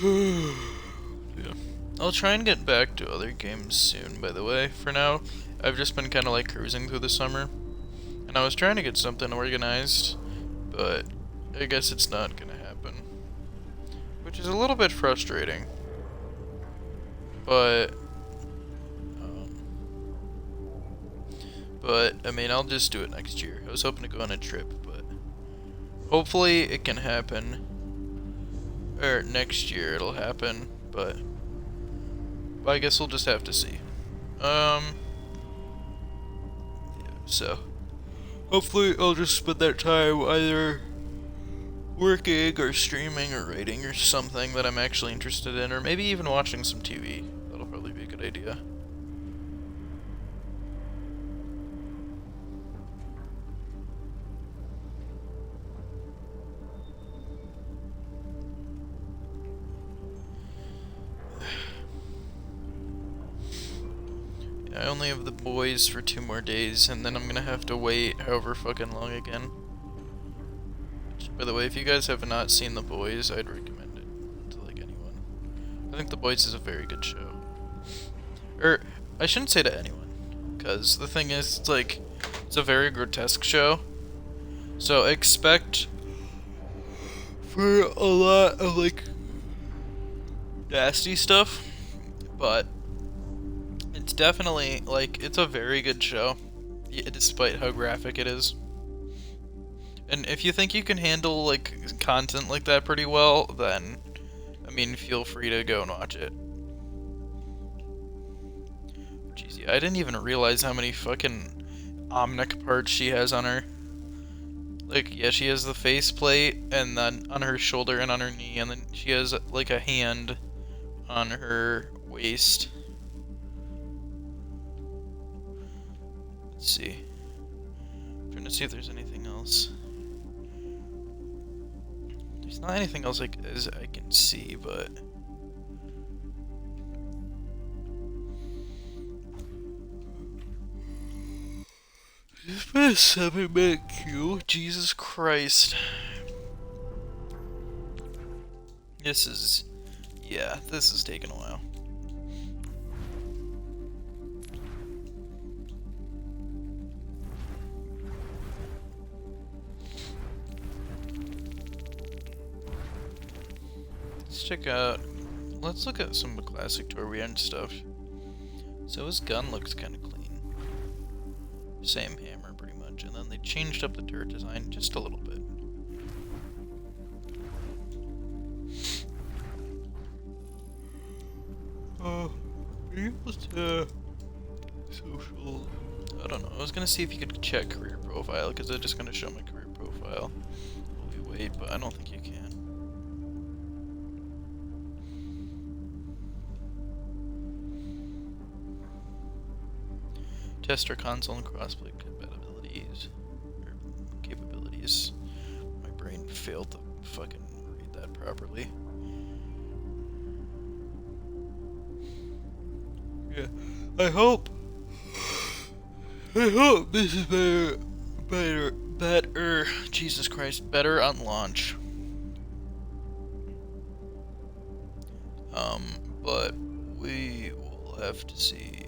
Yeah. I'll try and get back to other games soon, by the way. For now, I've just been kind of like cruising through the summer. And I was trying to get something organized, but I guess it's not gonna happen. Which is a little bit frustrating. But I mean, I'll just do it next year. I was hoping to go on a trip, but hopefully it can happen. Or next year it'll happen, but I guess we'll just have to see. Yeah, so hopefully I'll just spend that time either working or streaming or writing or something that I'm actually interested in, or maybe even watching some TV. That'll probably be a good idea. I only have the boys for 2 more days, and then I'm gonna have to wait however fucking long again. Which, by the way, if you guys have not seen The Boys, I'd recommend it to like anyone. I think The Boys is a very good show. Or, I shouldn't say to anyone, because the thing is, it's like, it's a very grotesque show. So expect for a lot of like nasty stuff, but it's definitely, like, it's a very good show, despite how graphic it is. And if you think you can handle, like, content like that pretty well, then, I mean, feel free to go and watch it. Jeez, yeah, I didn't even realize how many fucking Omnic parts she has on her. Like, yeah, she has the faceplate, and then on her shoulder and on her knee, and then she has, like, a hand on her waist. Let's see. I'm trying to see if there's anything else. There's not anything else as I can see, but it's been a 7-minute queue. Jesus Christ. This is taking a while. Let's look at some classic Torbjorn stuff. So his gun looks kind of clean. Same hammer pretty much, and then they changed up the turret design just a little bit. Are you able to social? I don't know. I was gonna see if you could check career profile, because they're just gonna show my career profile while we wait, but I don't think you can. Tester console and crossplay capabilities. My brain failed to fucking read that properly. Yeah, I hope this is better. Jesus Christ, better on launch. But we will have to see.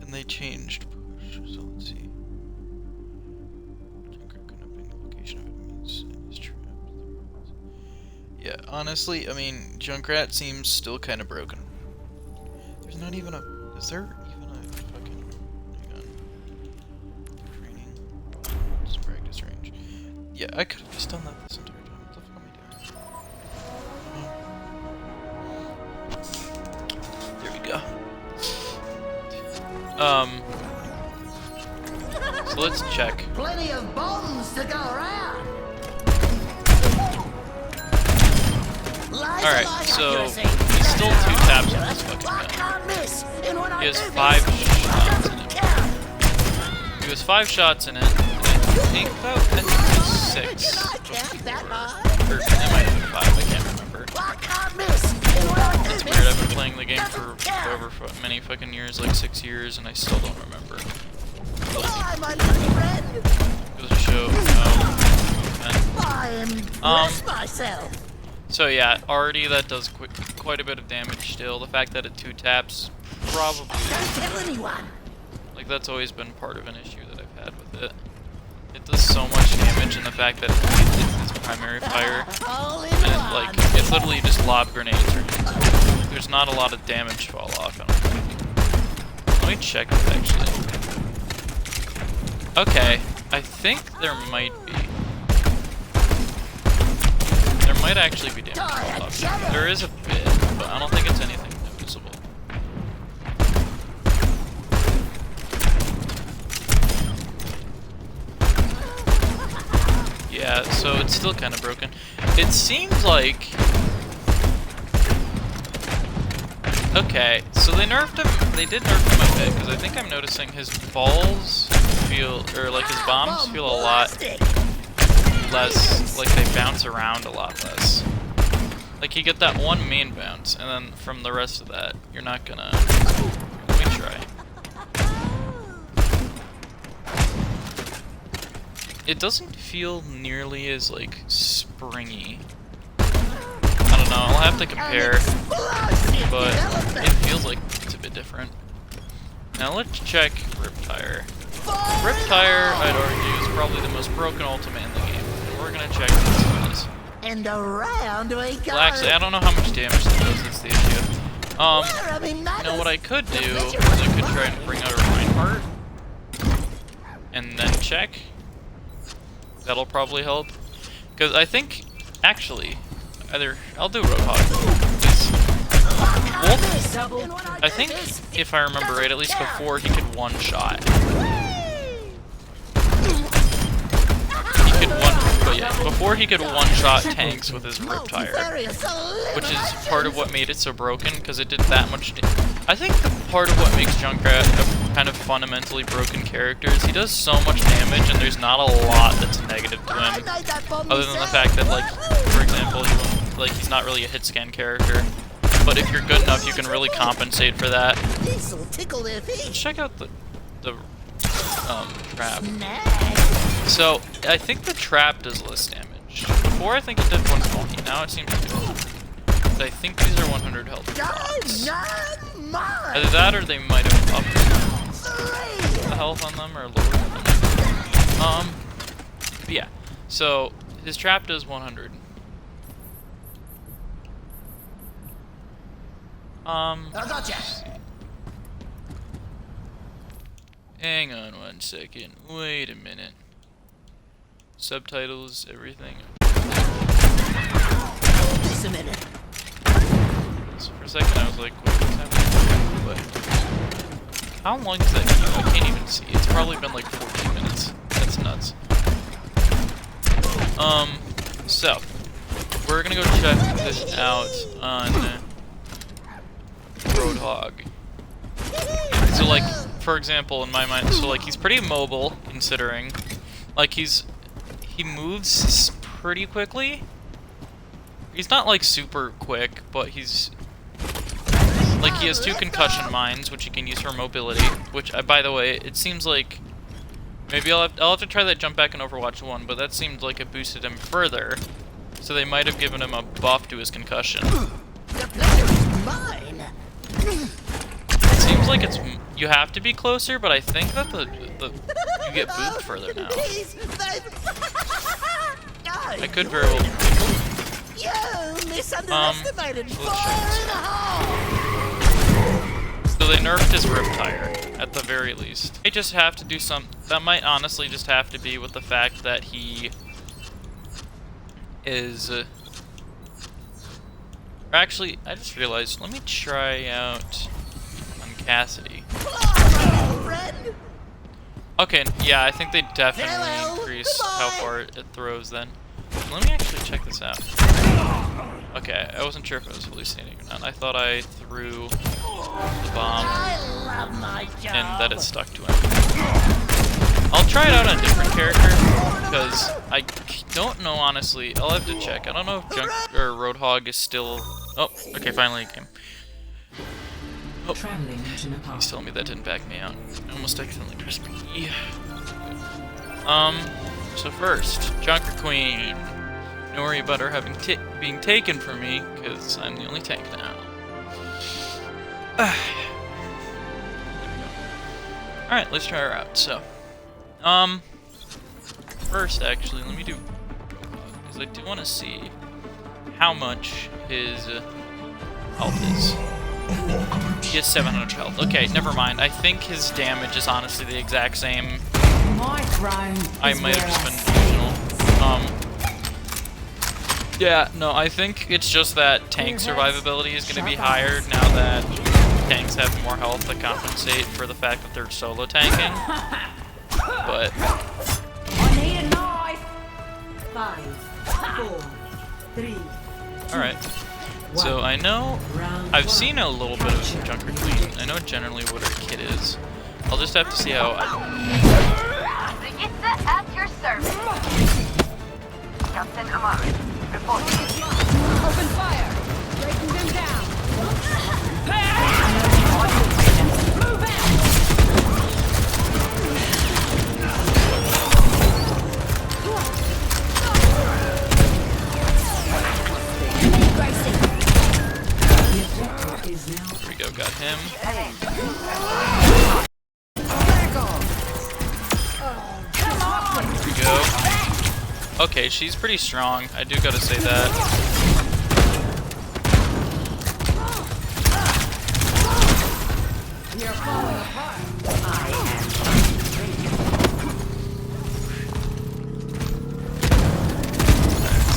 And they changed push, so let's see. Yeah, honestly, I mean, Junkrat seems still kind of broken. There's not even a... Is there even a fucking... Hang on. Training. Just practice range. Yeah, I could have just done that this entire time. What the fuck am I doing? There we go. So let's check. Plenty of bombs to go around. Alright, so he's still 2 taps on this fucking gun. He has 5 shots in it. He was 5 shots in it, and I think it was 6. Or it might have been 5, I can't remember. It's weird, I've been playing the game for however many fucking years, like 6 years, and I still don't remember. little Bye, my little friend. goes to show I am bless myself. So yeah, already that does quite a bit of damage still. The fact that it 2 taps, probably, Don't tell anyone. like that's always been part of an issue that I've had with it. It does so much damage, and the fact that it's its primary fire, All in and one. like it's literally just lob grenades. There's not a lot of damage fall off. I don't think. Let me check it actually. Okay, I think there might be. There might actually be damage fall off. There is a bit, but I don't think it's anything noticeable. Yeah, so it's still kind of broken. It seems like... Okay, so they nerfed him, they did nerf him a bit, because I think I'm noticing his balls feel, or like his bombs feel a lot less, like they bounce around a lot less. Like you get that one main bounce, and then from the rest of that, you're not gonna... Let me try. It doesn't feel nearly as, like, springy. I don't know, I'll have to compare, but it feels like it's a bit different. Now let's check Riptire. Riptire, I'd argue, is probably the most broken ultimate in the game. And we're gonna check these guys. And around we go. Well, actually, I don't know how much damage that does, that's the issue. Now what I could do is I could try and bring out a Reinhardt, and then check. That'll probably help. Because I think, actually, either I'll do Roadhog. Wolf, I think, if I remember right, at least before he could one-shot. Before he could one-shot tanks with his Riptire, which is part of what made it so broken, because it did that much. I think the part of what makes Junkrat a kind of fundamentally broken character is he does so much damage, and there's not a lot that's negative to him, other than the fact that, like, for example, he's not really a hit scan character. But if you're good enough, you can really compensate for that. Let's check out the trap. So, I think the trap does less damage. Before I think it did 120, now it seems to do. But I think these are 100 health blocks. Either that or they might have upped the health on them or lowered them. But yeah. So, his trap does 100. I gotcha. Hang on 1 second. Wait a minute. Subtitles, everything. Just a minute. So for a second I was like, wait, what's happening? But how long is that queue? I can't even see. It's probably been like 14 minutes. That's nuts. So we're gonna go check this out on Roadhog. So like, for example, in my mind, so like he's pretty mobile considering, like he moves pretty quickly. He's not like super quick, but he's like he has 2 concussion mines, which he can use for mobility. Which, by the way, it seems like maybe I'll have to try that jump back in Overwatch 1, but that seemed like it boosted him further. So they might have given him a buff to his concussion. The pleasure is mine. It seems like you have to be closer, but I think that you get booped further now. I could very well. You misunderestimated. So they nerfed his Riptire at the very least. They just have to do some. That might honestly just have to be with the fact that he is. Actually, I just realized. Let me try out on Cassidy. Okay, yeah, I think they definitely increased how far it throws then. Let me actually check this out. Okay, I wasn't sure if I was hallucinating or not. I thought I threw the bomb and that it stuck to him. I'll try it out on a different character, because I don't know, honestly. I'll have to check. I don't know if Roadhog is still... Oh, okay, finally it came. Traveling to Nepal. Please tell me that didn't back me out. I almost accidentally pressed B. So first, Junker Queen. Don't worry about her having being taken from me, because I'm the only tank now. There we go. Alright, let's try her out. So, first actually, let me do because I do want to see how much his health is. He has 700 health. Okay, never mind. I think his damage is honestly the exact same. My throne. I might have just been delusional. Yeah, no, I think it's just that tank survivability is going to be higher now that tanks have more health to compensate for the fact that they're solo tanking. But I need a knife. 5, 4, 3. alright. So I know I've seen a little bit of Junker Queen. I know generally what her kit is. I'll just have to see how Brigitte at your service. Captain Amar, reporting. Open fire. Breaking them down. Move out. Enemy Gracie. Is now There we go, got him. There we go. Okay, she's pretty strong. I do gotta say that. We are falling apart.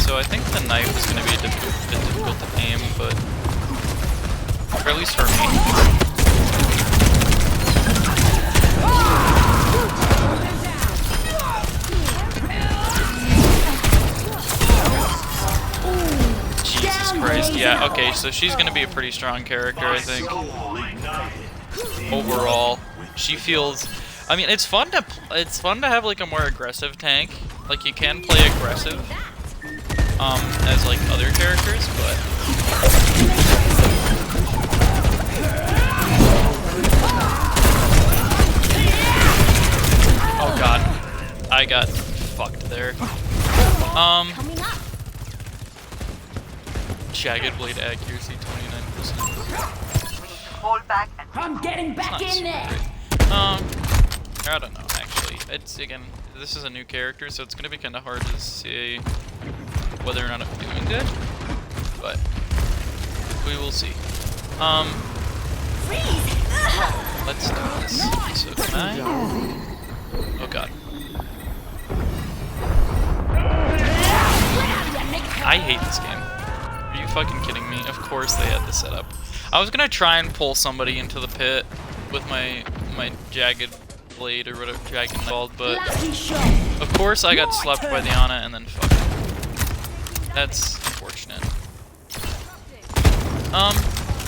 So I think the knife is gonna be a bit difficult to aim, but or at least for me. Jesus Christ, yeah, okay, so she's gonna be a pretty strong character, I think. Overall, she feels. I mean, it's fun to have like a more aggressive tank. Like you can play aggressive, as like other characters, but. Oh god, I got fucked there. Jagged blade accuracy 29%. Hold back and I'm getting back Not in super there. great. I don't know actually. It's again, this is a new character, so it's gonna be kind of hard to see whether or not I'm doing good, but we will see. Let's do this. So can I? Oh god. I hate this game. Are you fucking kidding me? Of course they had this set up. I was gonna try and pull somebody into the pit with my jagged blade or whatever jagged called, but of course I got slept by the Ana and then fuck. That's unfortunate.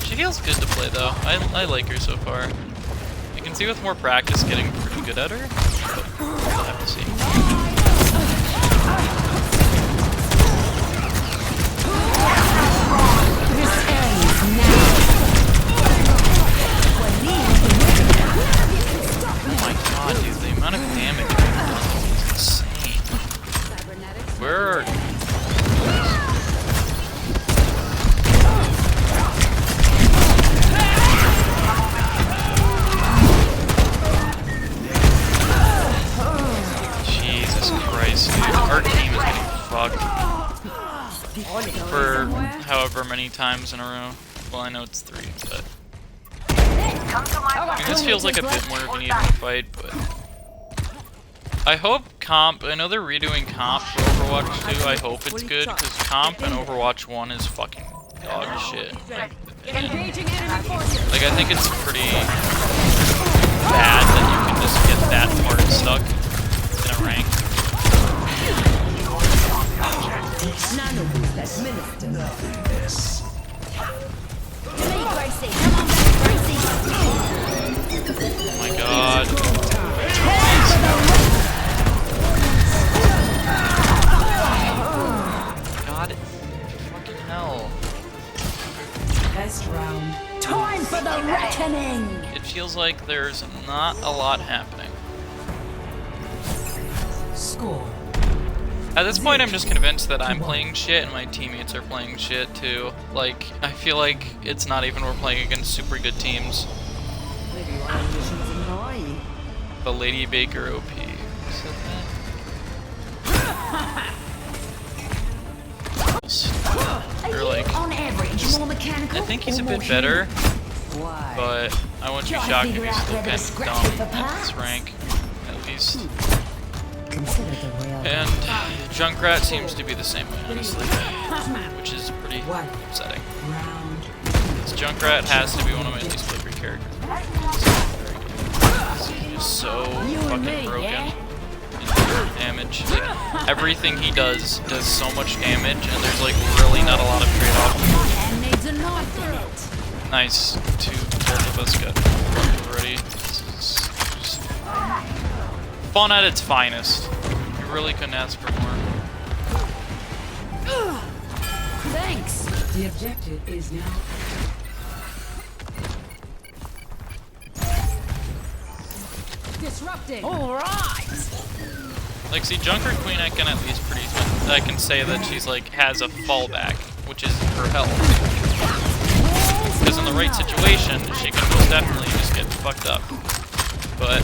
She feels good to play though. I like her so far. You can see with more practice getting pretty good at her, but we'll have to see. Oh my god, dude, the amount of damage is insane. Where are... Jesus Christ, dude. Our team is getting fucked. For however many times in a row. Well, I know it's 3, but... come to my I mean, this feels like a bit more of an even fight, but... I hope comp... I know they're redoing comp for Overwatch 2. I hope it's good, because comp in Overwatch 1 is fucking dog shit. Like, Engaging enemy forces. I think it's pretty bad that you can just get that part stuck in a rank. Enemy Gracie. Come on back, Gracie. Oh my god. God, fucking hell. best round. Time for the reckoning. it feels like there's not a lot happening. Score. At this point, I'm just convinced that I'm playing shit and my teammates are playing shit too. Like, I feel like it's not even we're playing against super good teams. Maybe your ambitions are naive. The Lady Baker OP. Who said that? Or like, On average, more mechanical. I think he's a or more bit better, Why? but I wouldn't be Try to shocked if figure he's out still whether kind to of scratch dumb it for at this parts? rank, at least. Consider the real. And Junkrat seems to be the same way, honestly, which is pretty upsetting. Round. This Junkrat has to be one of my least favorite characters. He's just so fucking broken. And damage. Like, everything he does so much damage, and there's like really not a lot of trade-off. And needs a knife in it. Nice. Both of us got fucked already. This is just fun at its finest. You really couldn't ask for more. Thanks. The objective is now. Disrupting. All right. Like, see, Junker Queen, I can at least I can say that she's like has a fallback, which is her health. Because in the right situation, she can most definitely just get fucked up. But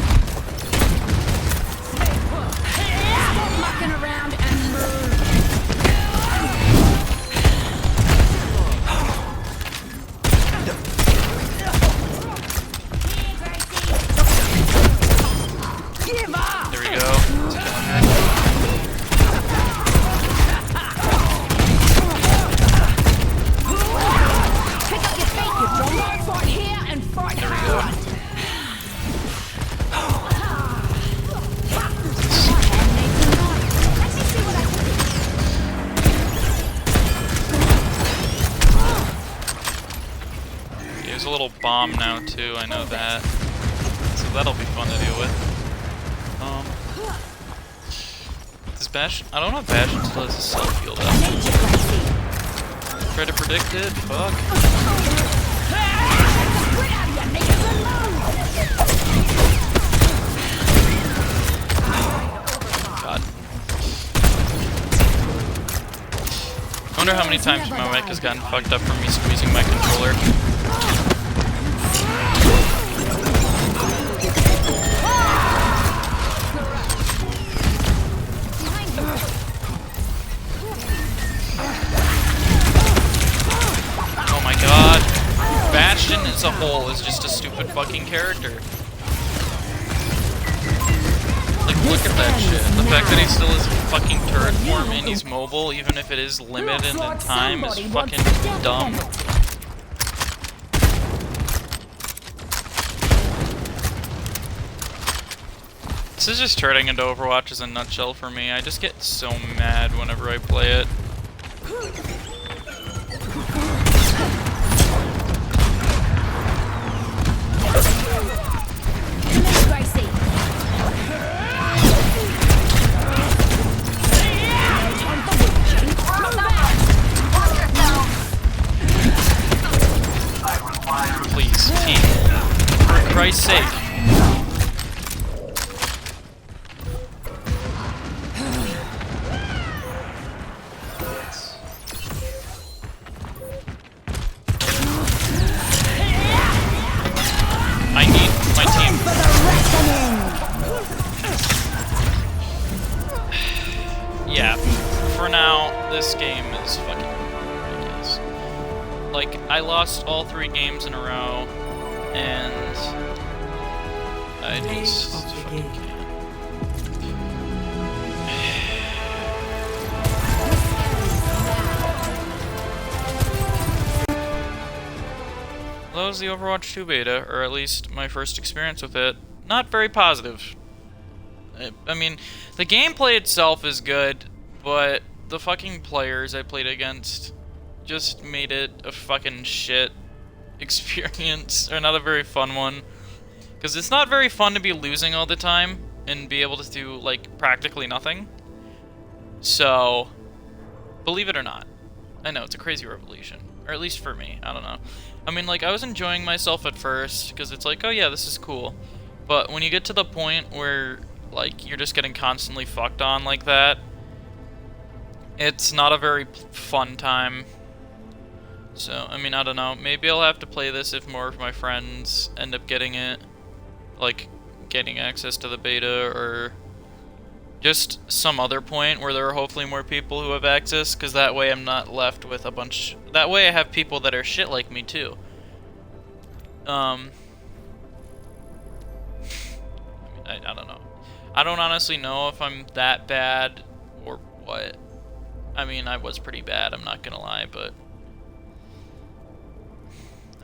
Stop mucking around and move. there we go. Pick up your feet, you drone. Fight here and fight There we hard. go. There's a little bomb now too, I know that. So that'll be fun to deal with. Does Bash... I don't know if Bash still has a self healed up. Try to predict it? Fuck. God. I wonder how many times my mic has gotten fucked up from me squeezing my controller. Oh my god. Bastion as a whole is just a stupid fucking character. Like, look at that shit. The fact that he still is fucking turret form and he's mobile, even if it is limited in time, is fucking dumb. This is just turning into Overwatch as a nutshell for me. I just get so mad whenever I play it. Please, team. For Christ's sake. I need my team. Yeah, for now, this game is fucking ridiculous. Like, I lost all 3 games in a row, and I just fucking can't. That was the Overwatch 2 beta, or at least my first experience with it. Not very positive. I mean, the gameplay itself is good, but the fucking players I played against just made it a fucking shit experience, or not a very fun one. Because it's not very fun to be losing all the time and be able to do, like, practically nothing. So, believe it or not, I know, it's a crazy revelation. Or at least for me, I don't know. I mean, like, I was enjoying myself at first, because it's like, oh yeah, this is cool. But when you get to the point where, like, you're just getting constantly fucked on like that, it's not a very fun time. So, I mean, I don't know. Maybe I'll have to play this if more of my friends end up getting it. Like, getting access to the beta, or just some other point where there are hopefully more people who have access, because that way I'm not left with a bunch... That way I have people that are shit like me, too. I don't know. I don't honestly know if I'm that bad or what. I mean, I was pretty bad, I'm not gonna lie, but...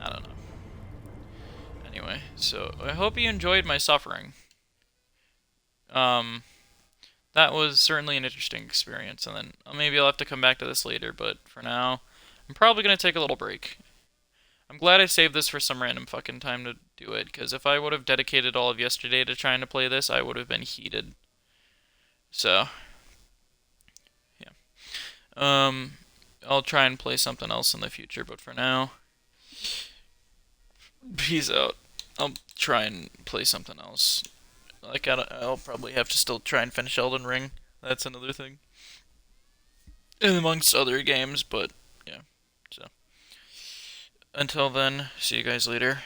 I don't know. Anyway, so I hope you enjoyed my suffering. That was certainly an interesting experience, and then maybe I'll have to come back to this later, but for now, I'm probably gonna take a little break. I'm glad I saved this for some random fucking time to do it, because if I would have dedicated all of yesterday to trying to play this, I would have been heated. So, yeah. I'll try and play something else in the future, but for now, peace out. I'll try and play something else. Like, I'll probably have to still try and finish Elden Ring. That's another thing. And amongst other games, but, yeah. So, until then, see you guys later.